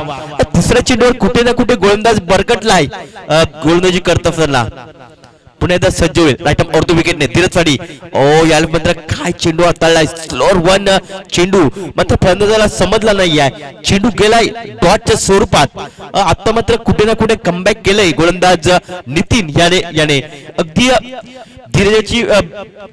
दुसऱ्या चेंडूवर कुठे ना कुठे गोलंदाज बरकटलाय गोलंदाजी करत असताना. पुन्हा एकदा सज्ज होईल राईट आर्म ऑर्थ विकेटने धीरज फाडी. याला मात्र काय चेंडू हाताळलाय, स्लोअर 1 चेंडू मात्र फलंदाजाला समजला नाही आहे. चेंडू गेलाय डॉटच्या स्वरूपात. आता मात्र कुठे ना कुठे कमबॅक केलंय गोलंदाज नितीन याने. अगदी धीरजाची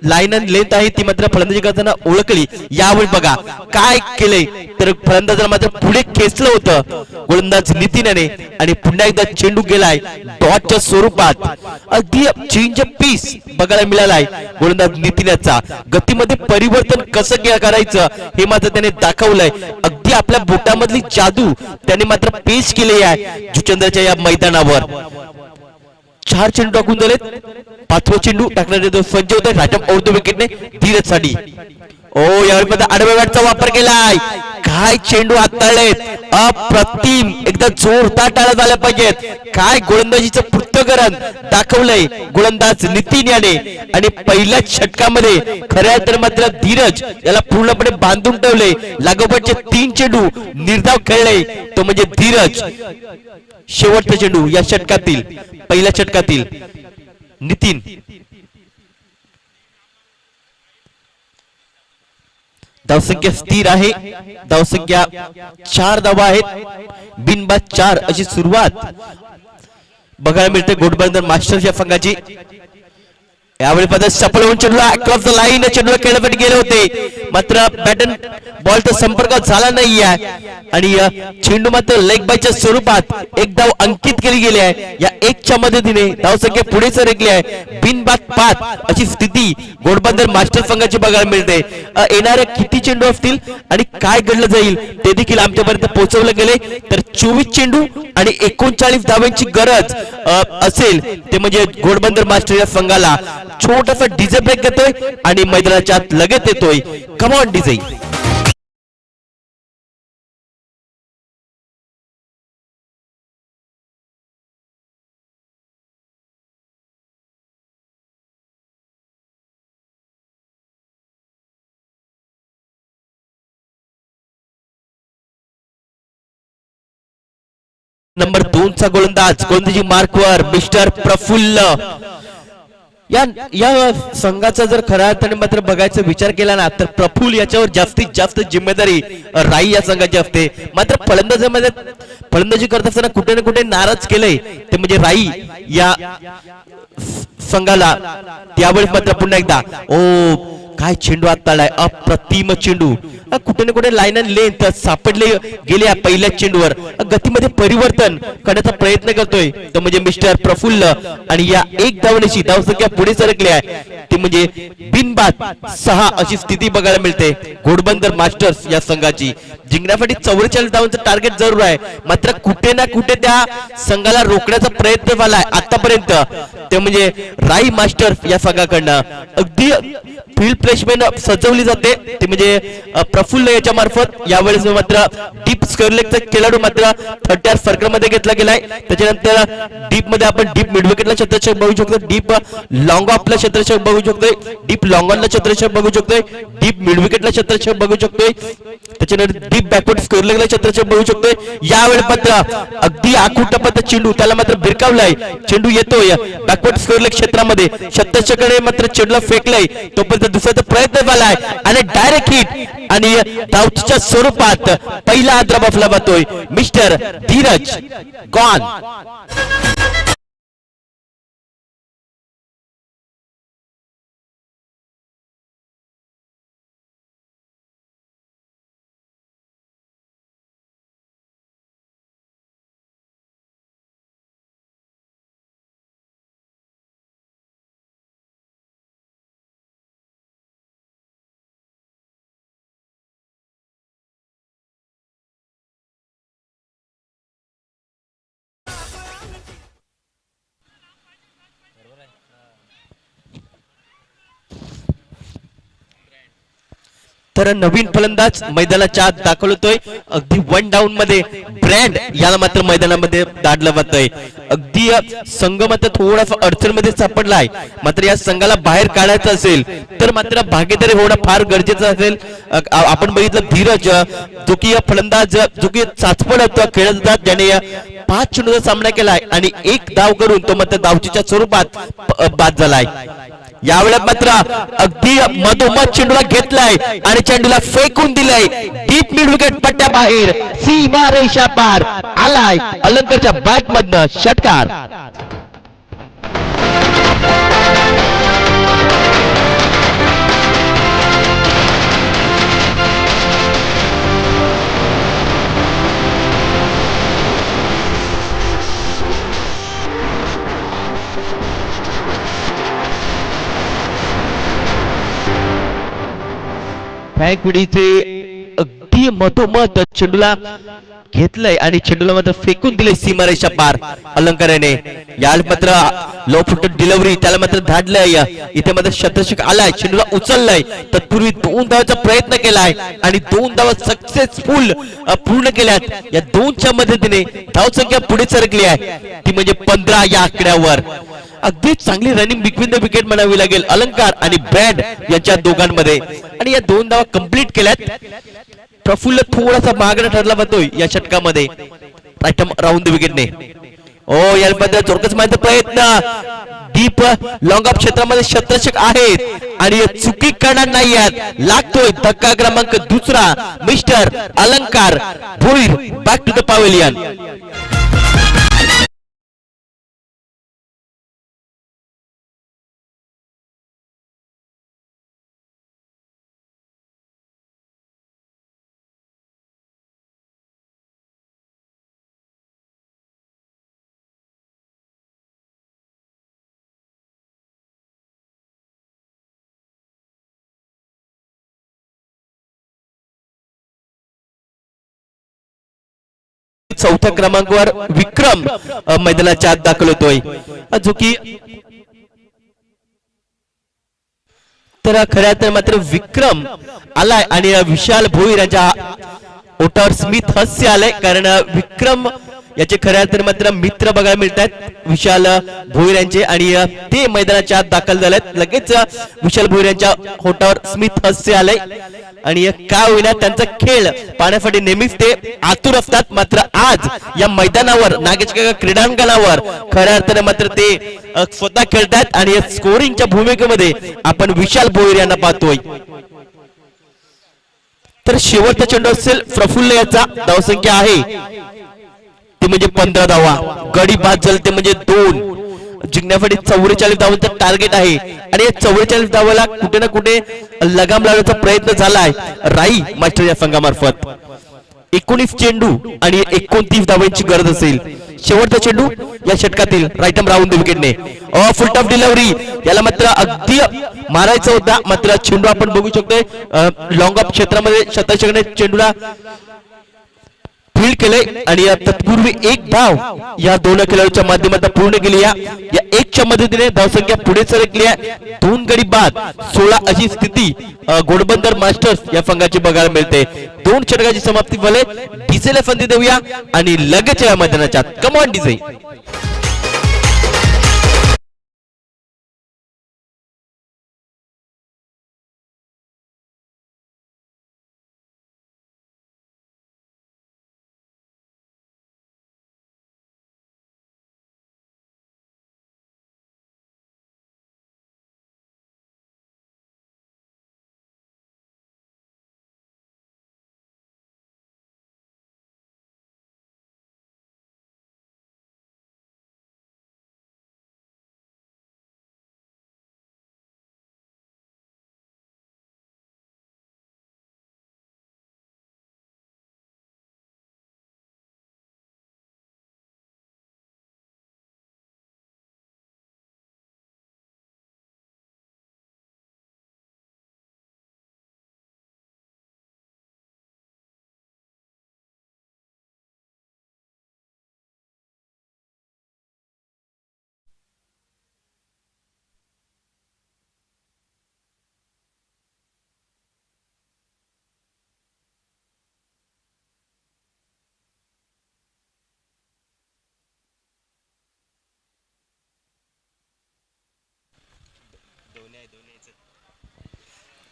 लाईन आणि लेंथ आहे ती मात्र फलंदाजी करताना ओळखली. यावेळी बघा काय केलंय, तर फलंदाजाला मात्र पुढे खेचलं होतं गोलंदाज नितीनने आणि पुन्हा एकदा चेंडू गेलाय डॉटच्या स्वरूपात. अगदी चेंज पीस बघायला मिळालाय गोलंदाज नितीनचा. गतीमध्ये परिवर्तन कसं करायचं हे मात्र त्याने दाखवलंय. अगदी आपल्या बोटामधली जादू त्याने मात्र पेश केली आहे जुचंद्रच्या या मैदानावर. 4 चेंडू टाकून झालेत, 5वा चेंडू टाकण्याचे सज्ज होत आहे राईट आर्म ऑर्थ विकेटने धीरजसाठी. यावेळी आडव्या बॅटचा वापर केलाय. काय चेंडू हाताळलेत, अप्रतिम, एकदा जोरदार टाळ्या झाल्या पाहिजेत. काय गोलंदाजीचं पृथ्थकरण दाखवलंय गोलंदाज नितीन याने. आणि पहिल्याच षटकामध्ये खऱ्या तर मात्र धीरज याला पूर्णपणे बांधून ठेवले. लागोपाठचे 3 चेंडू निर्धाव खेळले, तो म्हणजे धीरज. शेवटचा चेंडू या षटकातील, पहिल्या षटकातील नितीन. धावसंख्या स्थिर आहे, धावसंख्या 4 धावा आहेत, बिनबाद 4 अशी सुरुवात बघायला मिळते घोडबंदर मास्टर्स या संघाची. यावेळी पद्धत सफल होऊन चेंडूला अक्रॉस द लाईन चेंडूला खेळण्यासाठी गेले होते, मात्र बॅटन बॉलचा संपर्क झाला नाही आहे आणि चेंडू मात्र लेग बायच्या स्वरूपात एक धाव अंकित केली गेली आहे. या 1च्या मदतीने धावसंख्या पुढे सरकली आहे. बिनबाद 5 अशी स्थिती घोडबंदर मास्टर संघाची बघायला मिळते. येणारे किती चेंडू असतील आणि काय घडलं जाईल ते देखील आमच्यापर्यंत पोहोचवलं गेले. तर 24 चेंडू आणि 39 धावांची गरज असेल, ते म्हणजे घोडबंदर मास्टर या संघाला. छोटासा डीजे ब्रेक घेतोय आणि मैदानाच्या आत लगेच येतोय. Come on DJ. नंबर 2 चा गोलंदाजी मार्कवर मिस्टर प्रफुल्ल. या संघाचा जर खऱ्या अर्थाने मात्र बघायचा विचार केला ना, तर प्रफुल्ल याच्यावर जास्तीत जास्त जिम्मेदारी राई या संघाची असते. मात्र फलंदाजी करत असताना कुठे ना कुठे नाराज केलंय ते म्हणजे राई या संघाला. त्यावेळेस मात्र पुन्हा एकदा काय चेंडू हाताळलाय, अप्रतिम चेंडू. कुठे ना कुठे लाईन अँड लेंथ सापडले गेले पहिल्या चेंडूवर. गतीमध्ये परिवर्तन करण्याचा प्रयत्न करतोय तो म्हणजे मिस्टर प्रफुल्ल. आणि या 1 धावण्याची धावसंख्या पुढे सरकली आहे, ती म्हणजे बिनबाद 6 अशी स्थिती बघायला मिळते घोडबंदर मास्टर्स या संघाची. जिंकण्यासाठी 44 धावांचं टार्गेट जरूर आहे, मात्र कुठे ना कुठे त्या संघाला रोखण्याचा प्रयत्न झालाय आतापर्यंत, ते म्हणजे राई मास्टर्स या संघाकडनं. अगदी फील्ड प्लेसमेंट सजवली जाते ते म्हणजे प्रफुल्ल याच्या मार्फत यावेळेस मात्र डीप स्क्वेअर लेगचा खेळाडू मात्र 30 सर्कलमध्ये घेतला गेलाय. त्याच्यानंतर डीप मध्ये आपण डीप मिड विकेटला क्षेत्ररक्षक बघू शकतो, डीप लॉंग ऑफला क्षेत्ररक्षक बघू शकतोय, डीप लॉंग ऑनला क्षेत्ररक्षक बघू शकतोय, डीप मिड विकेटला क्षेत्ररक्षक बघू शकतोय, त्याच्यानंतर डीप बॅकवर्ड स्क्वेअर लेगला क्षेत्ररक्षक बघू शकतोय. यावेळी मात्र अगदी आखूट टप्प्यात चेंडू त्याला मात्र भिरकावलाय, चेंडू येतोय बॅकवर्ड स्क्वेअर लेग क्षेत्रामध्ये, क्षेत्ररक्षकाने मात्र चेंडूला फेकलाय, तोपर्यंत दुसऱ्याचा प्रयत्न झालाय आणि डायरेक्ट हिट आणि धावच्या स्वरूपात पहिला आद्रा बफला जातोय मिस्टर धीरज गॉन. तर नवीन फलंदाज मैदानाच्या आत दाखल होतोय. अगदी 1 डाऊन मध्ये ब्रँड याला मात्र मैदानामध्ये दाडलं जातंय. अगदी संघ मात्र थोडासा अडचणमध्ये सापडलाय, मात्र या संघाला बाहेर काढायचं असेल तर मात्र भागीदारी होणं फार गरजेचं असेल. आपण बघितलं धीरज जो की फलंदाज जो की चाचपड खेळत होता, ज्याने 5 चेंडूचा सामना केलाय आणि 1 धाव करून तो मात्र धावचीच्या स्वरूपात बाद झालाय. यावेळेस मात्र अगदी मधोमध चेंडूला घेतलाय आणि चेंडूला फेकून दिलाय डीप मिड विकेट पट्ट्या बाहेर, सीमा रेषा पार आलाय अलंकारच्या बॅट मधनं षटकार. बॅकविडीचे अगदी मधोमध चेंडूला घेतलंय आणि चेंडूला मात्र फेकून दिले सीमारेषा पार अलंकाराने. याला मात्र लो फुट डिलिव्हरी त्याला मात्र धाडलंय, इथे मात्र शतरक्षक आलाय, चेंडूला उचललाय, तत्पूर्वी 2 धावाचा प्रयत्न केलाय आणि 2 धावा सक्सेसफुल पूर्ण केल्यात. या 2च्या मदतीने धावसंख्या पुढे सरकली आहे, ती म्हणजे 15 या आकड्यावर. अगदी चांगली रनिंग बिटवीन द विकेट म्हणावी लागेल अलंकार आणि ब्रँड यांच्या दोघांमध्ये, आणि या 2 धावा कंप्लीट केल्यात. प्रफुल्ल थोडासा मागणं ठरला जातोय या षटकामध्ये राऊंड द विकेटने. याबद्दल चोरकस माहिती प्रयत्न डीप लॉंग ऑफ क्षेत्रामध्ये क्षेत्ररक्षक आहेत आणि चुकी करणार नाही आहेत. लागतोय धक्का क्रमांक 2 mister Alankar Bhoir back to the pavilion. चौथ्या क्रमांकावर विक्रम मैदानाच्या आत दाखल होतोय, जो की तर खऱ्या तर मात्र विक्रम आलाय आणि विशाल भोईर यांच्या ओटावर स्मिथ हास्य आलंय, कारण विक्रम याचे खऱ्या तर मात्र मित्र बघायला मिळतात विशाल भोईर यांचे, आणि ते मैदानाच्या आत दाखल झालेत. लगेच विशाल भोईर यांच्या होटावर स्मिथ हास्य आलंय आणि काय होईना त्यांचा खेळ पाहण्यासाठी नेहमीच ते आतुर असतात. मात्र आज या मैदानावर नागेशकाका क्रीडांगणावर खऱ्या अर्थाने मात्र ते स्वतः खेळतात आणि स्कोरिंगच्या भूमिकेमध्ये आपण विशाल भोईर यांना पाहतोय. तर शेवटचा चेंडू असेल प्रफुल्ल याचा, धावसंख्या आहे ते म्हणजे 15 धावा, गडी बाद झाले ते म्हणजे 2, जिंकण्यासाठी 44 धावांचं टार्गेट आहे आणि या 44 धावाला कुठे ना कुठे लगाम लावण्याचा प्रयत्न झालाय राई मास्टर या संघामार्फत. 19 चेंडू आणि 29 धावांची गरज असेल. शेवटचा चेंडू या षटकातील राईट राऊंड विकेटने फुल टॉप डिलिव्हरी, याला मात्र अगदी मारायचा होता, मात्र चेंडू आपण बघू शकतोय लॉंग ऑफ क्षेत्रामध्ये शतरक्षकाने चेंडूला फील्ड केलंय आणि या तत्पूर्वी एक धाव या दोन खेळाडूच्या माध्यमातून पूर्ण केली या एकच्या मदतीने धावसंख्या पुढे सरकली आहे 2 गडी बाद 16 अशी स्थिती घोडबंदर मास्टर्स या संघाची बघायला मिळते 2 षटकाची समाप्ती भले डीजेला संधी देऊया आणि लगेच या मैदानाच्या कमॉन डीजे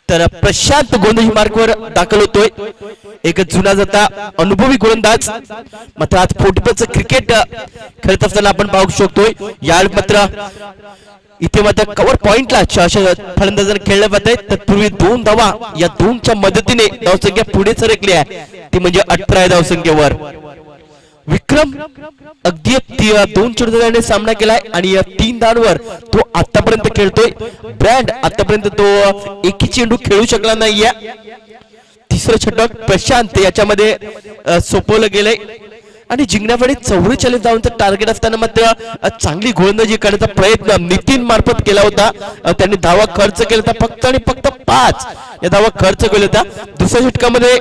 तर प्रशांत गोंधळी मार्कवर दाखल होतोय एक जुना जाता अनुभवी गोलंदाज मात्र आज 40 क्रिकेट खेळत असताना आपण पाहू शकतोय या मात्र इथे मात्र कव्हर पॉइंटला फलंदाजांना खेळले जात आहे तत्पूर्वी 2 धावा या 2च्या मदतीने धावसंख्या पुढे सरकली आहे ती म्हणजे 18 धावसंख्येवर विक्रम अगदी 2 षटकांनी सामना केलाय आणि या 3 धावांवर तो आतापर्यंत खेळतोय ब्रँड आतापर्यंत तो एकही चेंडू खेळू शकला नाहीये तिसरं षटक प्रशांत याच्यामध्ये सोपवलं गेलंय आणि जिंकण्यासाठी 44 धावांचं टार्गेट असताना मात्र चांगली गोलंदाजी करण्याचा प्रयत्न नितीन मार्फत केला होता त्यांनी धावा खर्च केला होता फक्त आणि फक्त 5 या धावा खर्च केला होता दुसऱ्या षटकामध्ये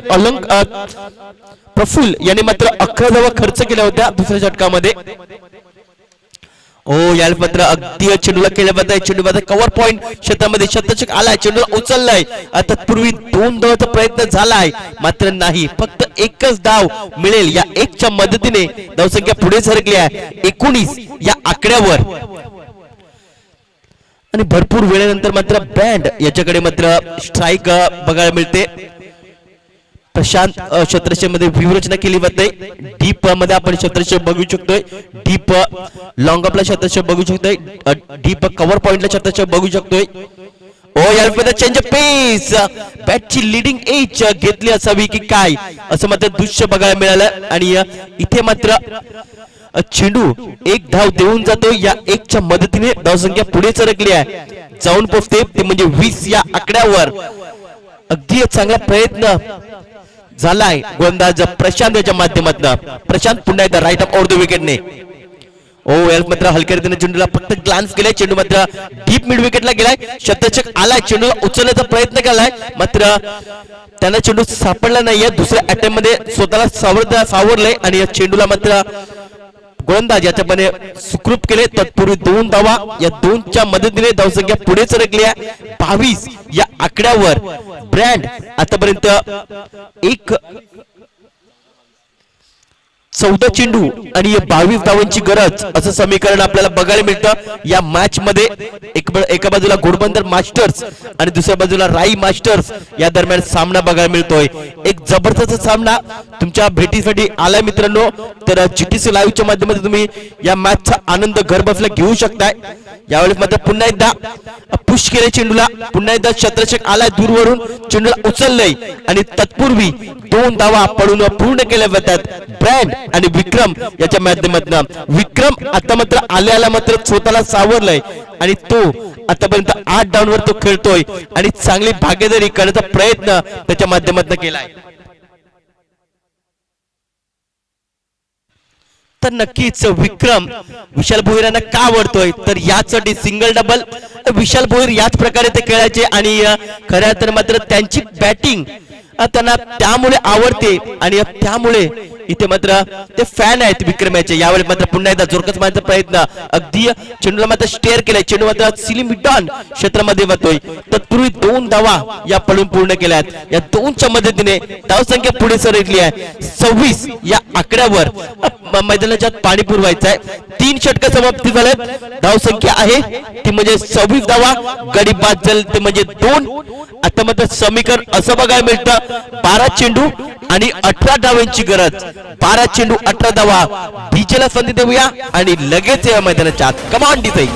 प्रफुल्ल याने मात्र 11 धावा खर्च केल्या होत्या दुसऱ्या षटकामध्ये ओ याल मात्र अगदी चेंडूला केल्या जात आहे चेंडू कव्हर पॉइंट क्षेत्रामध्ये शतचक आलाय चेंडूला उचललाय तत्पूर्वी 2 धावांचा प्रयत्न झालाय मात्र नाही फक्त एकच धाव मिळेल या 1च्या मदतीने धावसंख्या पुढे सरकली आहे 19 या आकड्यावर आणि भरपूर वेळेनंतर मात्र ब्रँड याच्याकडे मात्र स्ट्राइक बघायला मिळते प्रशांत क्षेत्रक्षेत्र मध्ये व्यूहरचना केली जाते डीप मध्ये आपण क्षेत्रक्षेत्र बघू शकतोय डीप लॉंग अपला क्षेत्रक्षेत्र बघू शकतोय डीप कव्हर पॉइंटला क्षेत्रक्षेत्र बघू शकतोय ओ यार चेंज ऑफ पेस बॅटची लीडिंग एज घेतली असावी की काय असं मात्र दृश्य बघायला मिळालं आणि इथे मात्र चेंडू एक धाव देऊन जातो या 1च्या मदतीने धावसंख्या पुढे सरकली आहे जाऊन पोहोचते ते म्हणजे 20 या आकड्यावर अगदी चांगला प्रयत्न झालाय गोलंदाज प्रशांत याच्या माध्यमातून प्रशांत पुन्हा एकदा राईट अप ओव्हर द विकेटने ओ यार मात्र हलक्या रीतीने चेंडूला फक्त ग्लान्स केलाय चेंडू मात्र डीप मिड विकेटला गेलाय शतचक आलाय चेंडूला उचलण्याचा प्रयत्न केलाय मात्र त्यांना चेंडू सापडला नाहीये दुसऱ्या अटेम्प्ट मध्ये स्वतःला सावरलंय आणि या चेंडूला मात्र गोलंदाज याच्यामध्ये सुखरूप केले तत्पूर्वी 2 धावा या 2च्या मदतीने धावसंख्या पुढे सरकली आहे 22 या आकड्यावर ब्रँड आतापर्यंत 14 चेंडू आणि 22 धावांची गरज असं समीकरण आपल्याला बघायला मिळतं या मॅच मध्ये एका बाजूला घोडबंदर मास्टर्स आणि दुसऱ्या बाजूला राई मास्टर्स या दरम्यान सामना बघायला मिळतोय एक जबरदस्त सामना तुमच्या भेटीसाठी आलाय मित्रांनो तर जीटीसी लाईव्हच्या माध्यमातून तुम्ही या मॅचचा आनंद घर बसल्या घेऊ शकताय यावेळेस मात्र पुन्हा एकदा पुश केले चेंडूला पुन्हा एकदा क्षेत्ररक्षक आलाय दूरवरून चेंडूला उचललंय आणि तत्पूर्वी 2 धावा पडून पूर्ण केल्या जातात ब्रँड आणि विक्रम याच्या माध्यमातून विक्रम आता मात्र आल्याला मात्र स्वतःला सावरलंय आणि तो आतापर्यंत 8 डाऊनवर तो खेळतोय आणि चांगली भागीदारी करण्याचा प्रयत्न त्याच्या माध्यमातून केलाय तर नक्कीच विक्रम विशाल भोईरांना का आवडतोय तर यासाठी सिंगल डबल विशाल भोईर याच प्रकारे ते खेळायचे आणि खऱ्या तर मात्र त्यांची बॅटिंग त्यांना त्यामुळे आवडते आणि त्यामुळे इथे मात्र ते फॅन आहेत विक्रमाचे. यावेळी मात्र पुन्हा एकदा जोरकस मारण्याचा प्रयत्न, अगदी चेंडूला मात्र स्टेअर केलाय, चेंडू मात्र सिलिम विडॉन क्षेत्रामध्ये वाहतोय. तत्पूर्वी 2 धावा या पळून पूर्ण केल्यात. या 2च्या मदतीने धावसंख्या पुढे सरकली आहे. 26 या आकड्यावर मैदानाच्या पाणी पुरवायचं आहे. 3 षटक समाप्ती झाल्यात. धावसंख्या आहे ती म्हणजे 26 धावा, गडी बाद झाले ते म्हणजे 2. आता मात्र समीकरण असं बघायला मिळतं, 12 चेंडू आणि 18 धावांची गरज. 12 चेंडू 18 धावा. डीजेला संधी देऊया आणि लगेच या मैदानाच्या आत. कमान डीजे.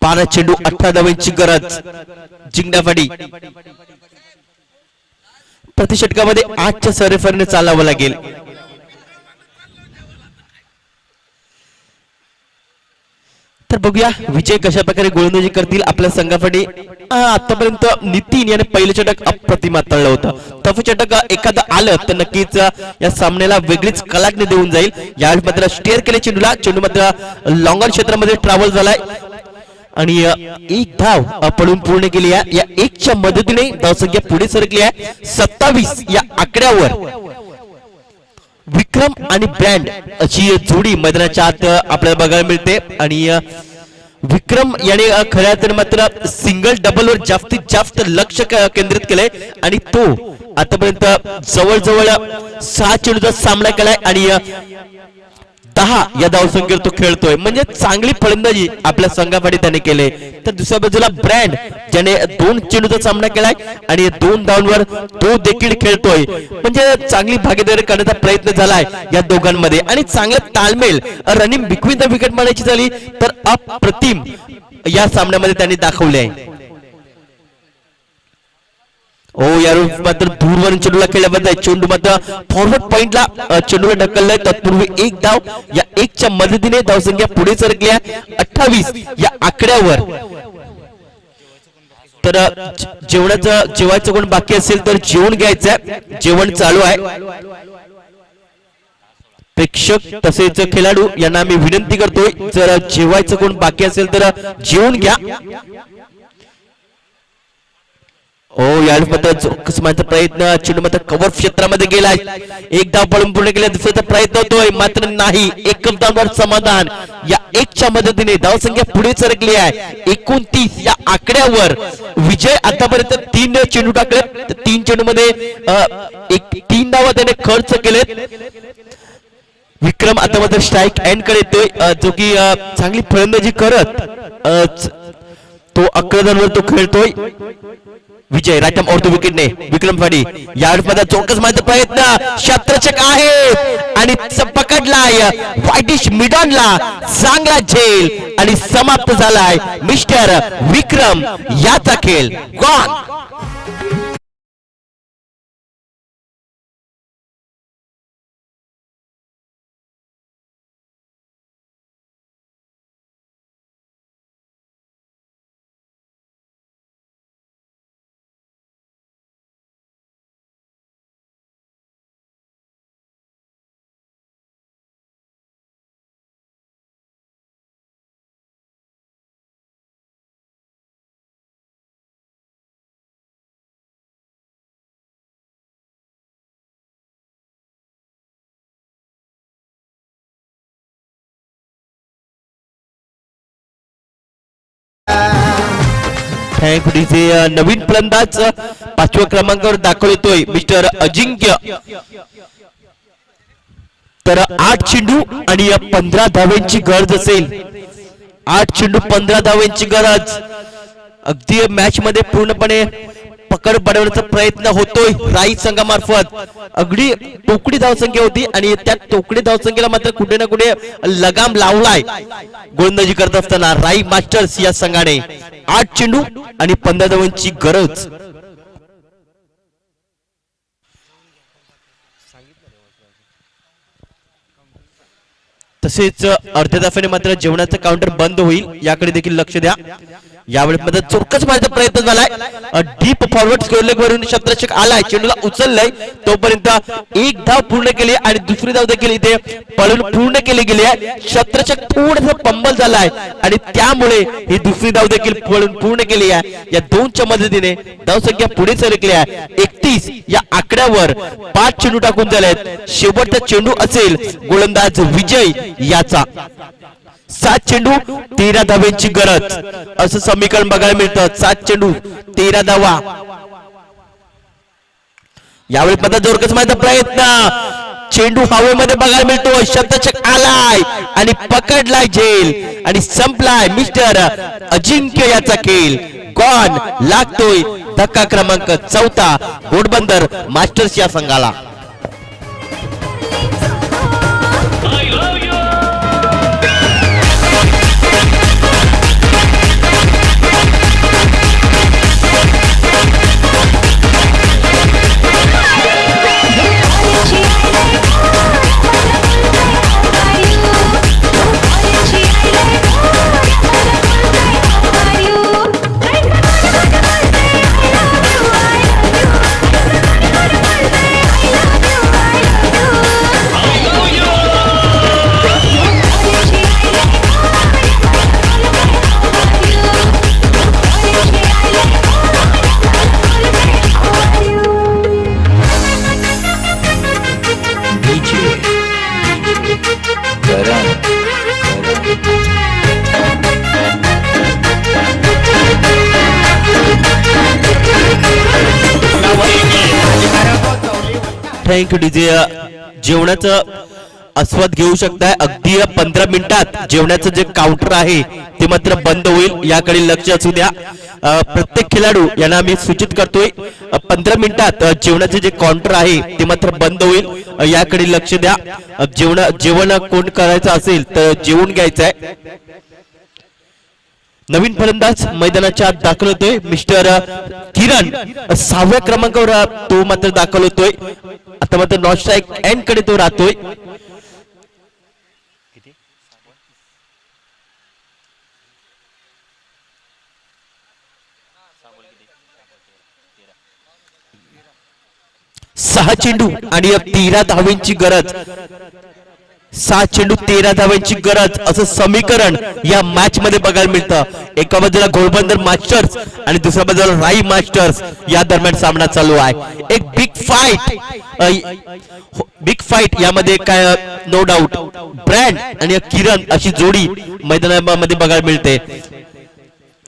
बारा चेंडू 18 धावांची गरज जिंकण्यासाठी. प्रति षटकामध्ये 8च्या सरेफरीने चालावं लागेल. तर बघूया विजय कशा प्रकारे गोलंदाजी करतील आपल्या संघासाठी. आतापर्यंत नितीन याने पहिलं षटक अप्रतिम हाताळलं होतं. तफ षटक एखादं आलं तर नक्कीच या सामन्याला वेगळीच कलाटणी देऊन जाईल. यावेळी मात्र स्टेअर केले चेंडूला, चेंडू मात्र लॉंगर क्षेत्रामध्ये ट्रॅव्हल झालाय आणि 1 धाव पळून पूर्ण केली आहे. या 1च्या मदतीने धावसंख्या पुढे सरकली आहे. 27 या आकड्यावर विक्रम आणि ब्रँड अशी जोडी मैदानाच्या आत आपल्याला बघायला मिळते. आणि विक्रम याने खऱ्या अर्थाने मात्र सिंगल डबल वर जास्तीत जास्त लक्ष केंद्रित केलंय आणि तो आतापर्यंत जवळजवळ 6 चेंडूचा सामना केलाय आणि 10 या धावसंख्येवर तो खेळतोय. म्हणजे चांगली फलंदाजी आपल्या संघासाठी त्याने केले. तर दुसऱ्या बाजूला ब्रँड ज्याने 2 चेंडूचा सामना केलाय आणि 2 धावांवर तो देखील खेळतोय. म्हणजे चांगली भागीदारी करण्याचा प्रयत्न झालाय या दोघांमध्ये आणि चांगला ताळमेळ रनिंग बिटवीन द विकेट मारायची झाली तर अप्रतिम या सामन्यामध्ये त्यांनी दाखवले आहे. ओ यार मात्र दूरवरून चेंडूला खेळल्याबद्दल चेंडू मात्र फॉरवर्ड पॉइंटला चेंडूला ढकललाय. तत्पूर्वी 1 धाव. या 1च्या मदतीने धावसंख्या पुढे सरकली आहे 28 या आकड्यावर. तर जेवायचं कोण बाकी असेल तर जेवण घ्यायचंय. जेवण चालू आहे. प्रेक्षक तसेच खेळाडू यांना मी विनंती करतोय, जर जेवायचं कोण बाकी असेल तर जेवून घ्या. ओ यावेळी मात्र जोरकसमाचा प्रयत्न, चेंडू मात्र कव्हर क्षेत्रामध्ये गेलाय. 1 धाव पळून पूर्ण केला. दुसऱ्याचा प्रयत्न होतोय मात्र नाही. एकच धावांवर समाधान. या 1च्या मदतीने धावसंख्या पुढे सरकली आहे 29 या आकड्यावर. विजय आतापर्यंत 3 चेंडू टाकले. 3 चेंडू मध्ये 3 धावा त्याने खर्च केलेत. विक्रम आता मात्र स्ट्राईक एंड कडे येतोय जो की चांगली फलंदाजी करत तो अकरादांवर तो खेळतोय विजय रायटम ऑफ द विकेटने विक्रम फाडी यावेळी चौकस मारण्याचा प्रयत्न क्षेत्ररक्षक आहे आणि पकडलाय व्हाईटिश मिडॉनला चांगला झेल आणि समाप्त झालाय मिस्टर विक्रम याचा खेळ गॉन. नवीन फलंदाज 5व्या क्रमांकावर दाखल होतोय मिस्टर अजिंक्य. तर 8 चेंडू आणि 15 धावांची गरज असेल. 8 चेंडू 15 धावांची गरज. अगदी मॅच मध्ये पूर्णपणे पकड पडवण्याचा प्रयत्न होतोय राई संघामार्फत. अगदी टोकडी धावसंख्या होती आणि त्या टोकडी धावसंख्येला मात्र कुठे ना कुठे लगाम लावलाय गोलंदाजी करत असताना राई मास्टर्स या संघाने. 8 चेंडू आणि 15 धावांची गरज. तसेच अर्ध्या तासाने मात्र जेवणाचं काउंटर बंद होईल याकडे देखील लक्ष द्या. यावेळी मध्ये चोरकस मारण्याचा प्रयत्न झालाय. डीप फॉरवर्ड स्क्वेअर लेग वरून क्षेत्ररक्षक आलाय चेंडूला उचललाय तोपर्यंत एक धाव पूर्ण केली आणि दुसरी धाव देखील इथे पळून पूर्ण केली गेली आहे. क्षेत्ररक्षक थोडंसं पंबल झालाय आणि त्यामुळे ही दुसरी धाव देखील पळून पूर्ण केली आहे. या दोनच्या मदतीने धावसंख्या पुढे सरकली आहे. 31 या आकड्यावर 5 चेंडू टाकून झालेत. शेवटचा चेंडू असेल गोलंदाज विजय याचा. 7 चेंडू 13 धावांची गरज असं समीकरण बघायला मिळतं. 7 चेंडू 13 धावा. यावेळी पदा जोरकस मारण्याचा प्रयत्न चेंडू हवेमध्ये बघायला मिळतो. क्षेत्ररक्षक आलाय आणि पकडलाय झेल आणि संपलाय मिस्टर अजिंक्य याचा खेळ गॉन. लागतोय धक्का क्रमांक 4 घोडबंदर मास्टर्स या संघाला. Thank you DJ. जेवणाचं आस्वाद घेऊ शकताय. अगदी 15 मिनिटात जेवणाचं जे काउंटर आहे ते मात्र बंद होईल याकडे लक्ष असू द्या. प्रत्येक खेळाडू यांना मी सूचित करतोय 15 मिनिटात जेवणाचे जे काउंटर आहे ते मात्र बंद होईल याकडे लक्ष द्या. जेवण कोण करायचं असेल तर जेवून घ्यायचं आहे. नवीन फलंदाज मैदानाच्या आत दाखल होतोय मिस्टर किरण. 6व्या क्रमांकावर तो मात्र दाखल होतोय. आता मात्र नॉन स्ट्राईक एंड कडे तो राहतोय. सहा चेंडू आणि 13 धावांची गरज. 7 चेंडू 13 धावांची गरज असं समीकरण या मॅच मध्ये बघायला मिळतं. एका बाजूला घोडबंदर मास्टर्स आणि दुसऱ्या बाजूला राई मास्टर्स या दरम्यान सामना चालू आहे. एक बिग फाईट यामध्ये काय नो डाऊट ब्रँड आणि किरण अशी जोडी मैदानामध्ये बघायला मिळते.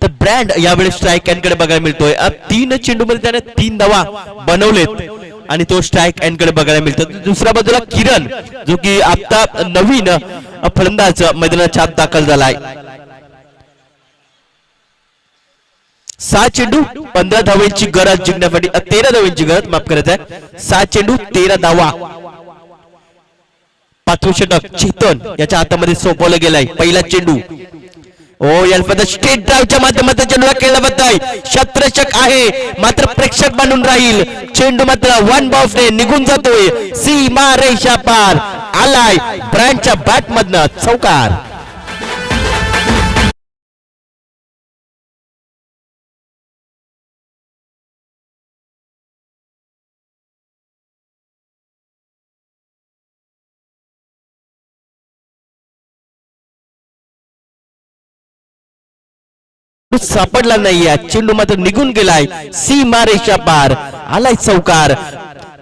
तर ब्रँड यावेळी स्ट्राईक कडे बघायला मिळतोय. 3 चेंडू मध्ये त्याने 3 धावा बनवलेत. आणि तो स्ट्राईक एंड कडे बघायला मिळतो. दुसऱ्या बाजूला किरण जो की आता नवीन फलंदाज मैदानाच्या आत दाखल झालाय. 6 चेंडू 15 धावांची गरज जिंकण्यासाठी 13 धावांची गरज माफ करत आहे. 6 चेंडू 13 धावा. पाचवं षटक चेतन याच्या हातामध्ये सोपवलं गेलाय. पहिला चेंडू याला स्टेट ड्राईव्हच्या माध्यमातून चेंडूला खेळला जातोय. क्षेत्ररक्षक आहे मात्र प्रेक्षक बनून राहील. चेंडू मात्र वन बाउंसने निघून जातोय. सीमा रेषा पार आलाय. ब्रँडच्या बॅट मधनं चौकार. सापडला नाहीये. चेंडू मात्र निघून गेलाय. सीमा रेषा पार आलाय चौकार.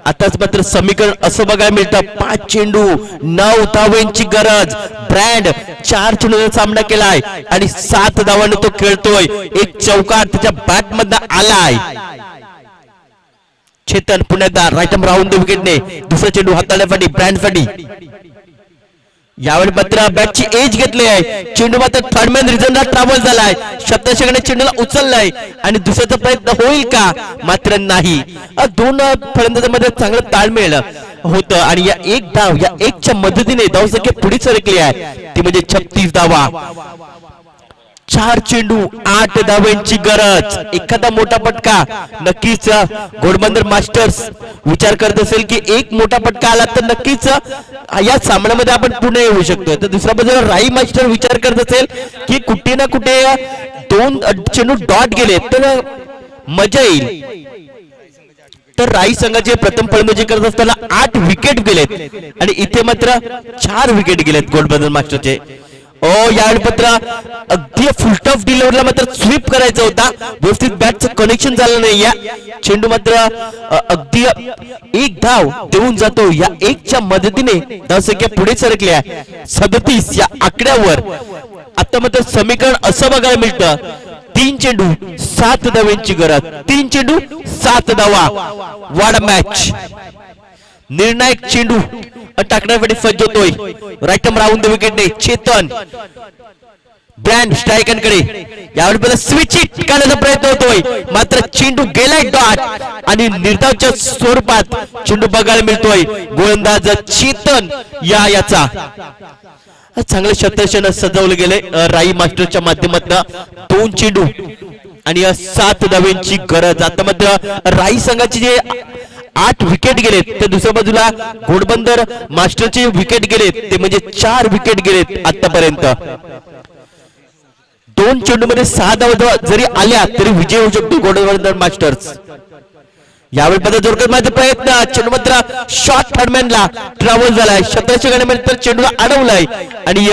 आताच मात्र समीकरण असं बघायला मिळतं. 5 चेंडू 9 धावांची गरज. ब्रँड 4 चेंडूचा सामना केलाय आणि 7 धावांनी तो खेळतोय. एक चौकार त्याच्या बॅट मधनं आलाय. चेतन पुण्यादार राईट आर्म राऊंड द विकेटने दुसरा चेंडू हाताळण्यासाठी ब्रँडसाठी. यावेळी मात्र बॅटची एज घेतली आहे. चेंडू मात्र थर्डमॅन रिझनला ट्रॅव्हल झालाय. शतरक्षकाने चेंडूला उचललाय आणि दुसऱ्याचा प्रयत्न होईल का मात्र नाही. दोन फलंदाजांमध्ये चांगलं ताळमेळ होतं आणि या एक धाव या एकच्या मदतीने धावसंख्या पुढे सरकली आहे. ती म्हणजे 36 धावा. 4 चेंडू 8 धावांची गरज. एखादा मोठा पटका नक्कीच घोडबंदर मास्टर्स विचार करत असेल की एक मोठा पटका आला तर नक्कीच या सामन्यामध्ये आपण पुढे येऊ शकतो. तर दुसऱ्या बाजूला राई मास्टर विचार करत असेल की कुठे ना कुठे 2 चेंडू डॉट गेले तर मजा येईल. तर राई संघाचे प्रथम फलंदाजी करत असताना 8 विकेट गेलेत आणि इथे मात्र 4 विकेट गेलेत घोडबंदर मास्टरचे. यावेळी मात्र अगदी फुलटॉप डिलिव्हरीला मात्र स्वीप करायचा होता. व्यवस्थित बॅटचं कनेक्शन झालं नाही. या चेंडू मात्र अगदी एक धाव देऊन जातो. या एकच्या मदतीने धावसंख्या पुढे सरकली आहे 37 या आकड्यावर. आता मात्र समीकरण असं बघायला मिळतं. 3 चेंडू 7 धावांची गरज. 3 चेंडू 7 धावा. वाड मॅच. निर्णायक चेंडू टाकण्यासाठी सज्ज होतोय. राईट आर्म राऊंड द विकेटने चेतन. ब्रँड स्ट्रायकांकडे यावेळी पहिला स्विच हिट करण्याचा प्रयत्न होतोय मात्र चेंडू गेलाय डॉट आणि निर्धावच्या स्वरूपात चेंडू बघायला मिळतोय. गोलंदाज चेतन याचा चांगले क्षेत्ररक्षण सजवलं गेले राई मास्टरच्या माध्यमातून. 2 चेंडू आणि 7 धावांची गरज. आता मात्र राई संघाची जे 8 विकेट गेलेत तर दुसऱ्या बाजूला घोडबंदर मास्टरचे विकेट गेलेत ते म्हणजे 4 विकेट गेलेत आतापर्यंत. 2 चेंडू मध्ये 6 धावा जरी आल्या तरी विजय होऊ शकतो घोडबंदर मास्टर्स. यावेळी पद जोरकर मध्ये प्रयत्न. चेंडू मात्र शॉर्ट थर्डमॅनला ट्रॅव्हल झालाय. शतरक्षकाने मात्र चेंडूला अडवलाय आणि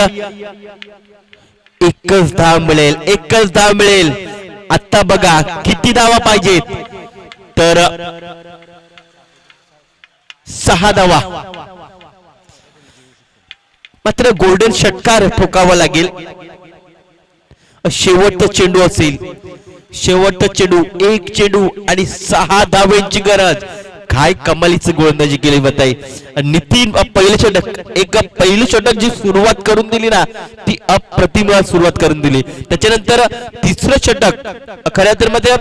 एकच धाव मिळेल. एकच धाव मिळेल. आता बघा किती धावा पाहिजेत तर 6 धावा. मात्र गोल्डन षटकार ठोकावा लागेल. शेवटचा चेंडू असेल. शेवटचा चेंडू 1 चेंडू आणि 6 धावांची गरज. काय कमालीचं गोलंदाजी केली बताई. नितीन पहिलं षटक एक पहिलं षटक जी सुरुवात करून दिली ना ती अप्रतिम सुरुवात करून दिली. त्याच्यानंतर तिसरं षटक खऱ्या तर मध्ये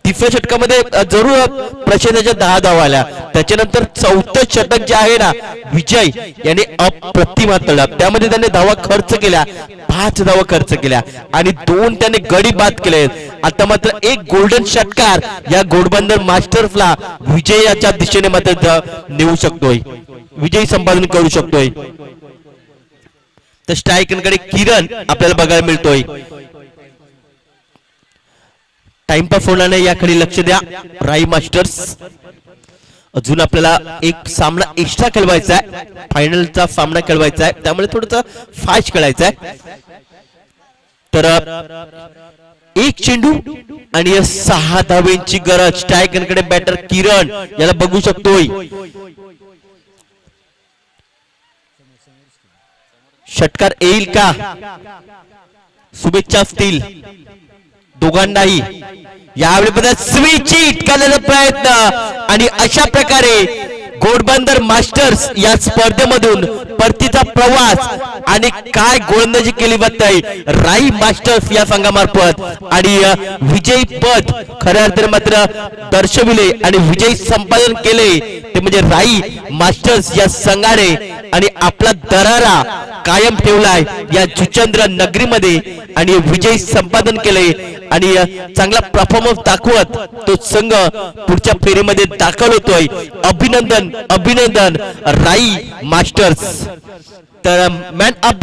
तिसऱ्या षटकामध्ये जरूर प्रशांतच्या 10 धावा आल्या. त्याच्यानंतर चौथं षटक जे आहे ना विजय याने अप्रतिम हाताळला. त्यामध्ये त्याने धावा खर्च केल्या. 5 धावा खर्च केल्या आणि 2 त्याने गडी बाद केले. आता मात्र एक गोल्डन षटकार या घोडबंदर मास्टर्सला विजयाच्या दिशेने मात्र नेऊ शकतोय. विजयी संपादन करू शकतोय. तर स्ट्रायकरकडे किरण आपल्याला बघायला मिळतोय. टाइमपास होणार नाही याकडे लक्ष द्या राई मास्टर्स. अजून आपल्याला एक सामना एक्स्ट्रा खेळवायचा आहे. फायनलचा सामना खेळवायचा आहे त्यामुळे थोडंसं फास्ट खेळायचं आहे. तर 1 चेंडू आणि 6 धावांची गरज. स्ट्रायकरकडे बॅटर किरण याला बघू शकतोय. षटकार येईल का? शुभेच्छा असतील. दोघांनाही यावेळी स्विचिट करण्याचा प्रयत्न आणि अशा प्रकारे घोडबंदर मास्टर्स या स्पर्धेमधून परतीचा प्रवास आणि काय गोलंदाजी केली जाते राई मास्टर्स या संघामार्फत आणि विजयी पद खऱ्या अर्थाने मात्र दर्शविले आणि विजयी संपादन केले ते म्हणजे राई मास्टर्स या संघाने आणि आपला दरारा कायम ठेवलाय या जुचंद्र नगरीमध्ये आणि विजयी संपादन केले आणि चांगला परफॉर्मन्स दाखवत तो संघ पुढच्या फेरीमध्ये दाखल होतोय. अभिनंदन अभिनंदन राई मास्टर्स. तर मॅन ऑफ द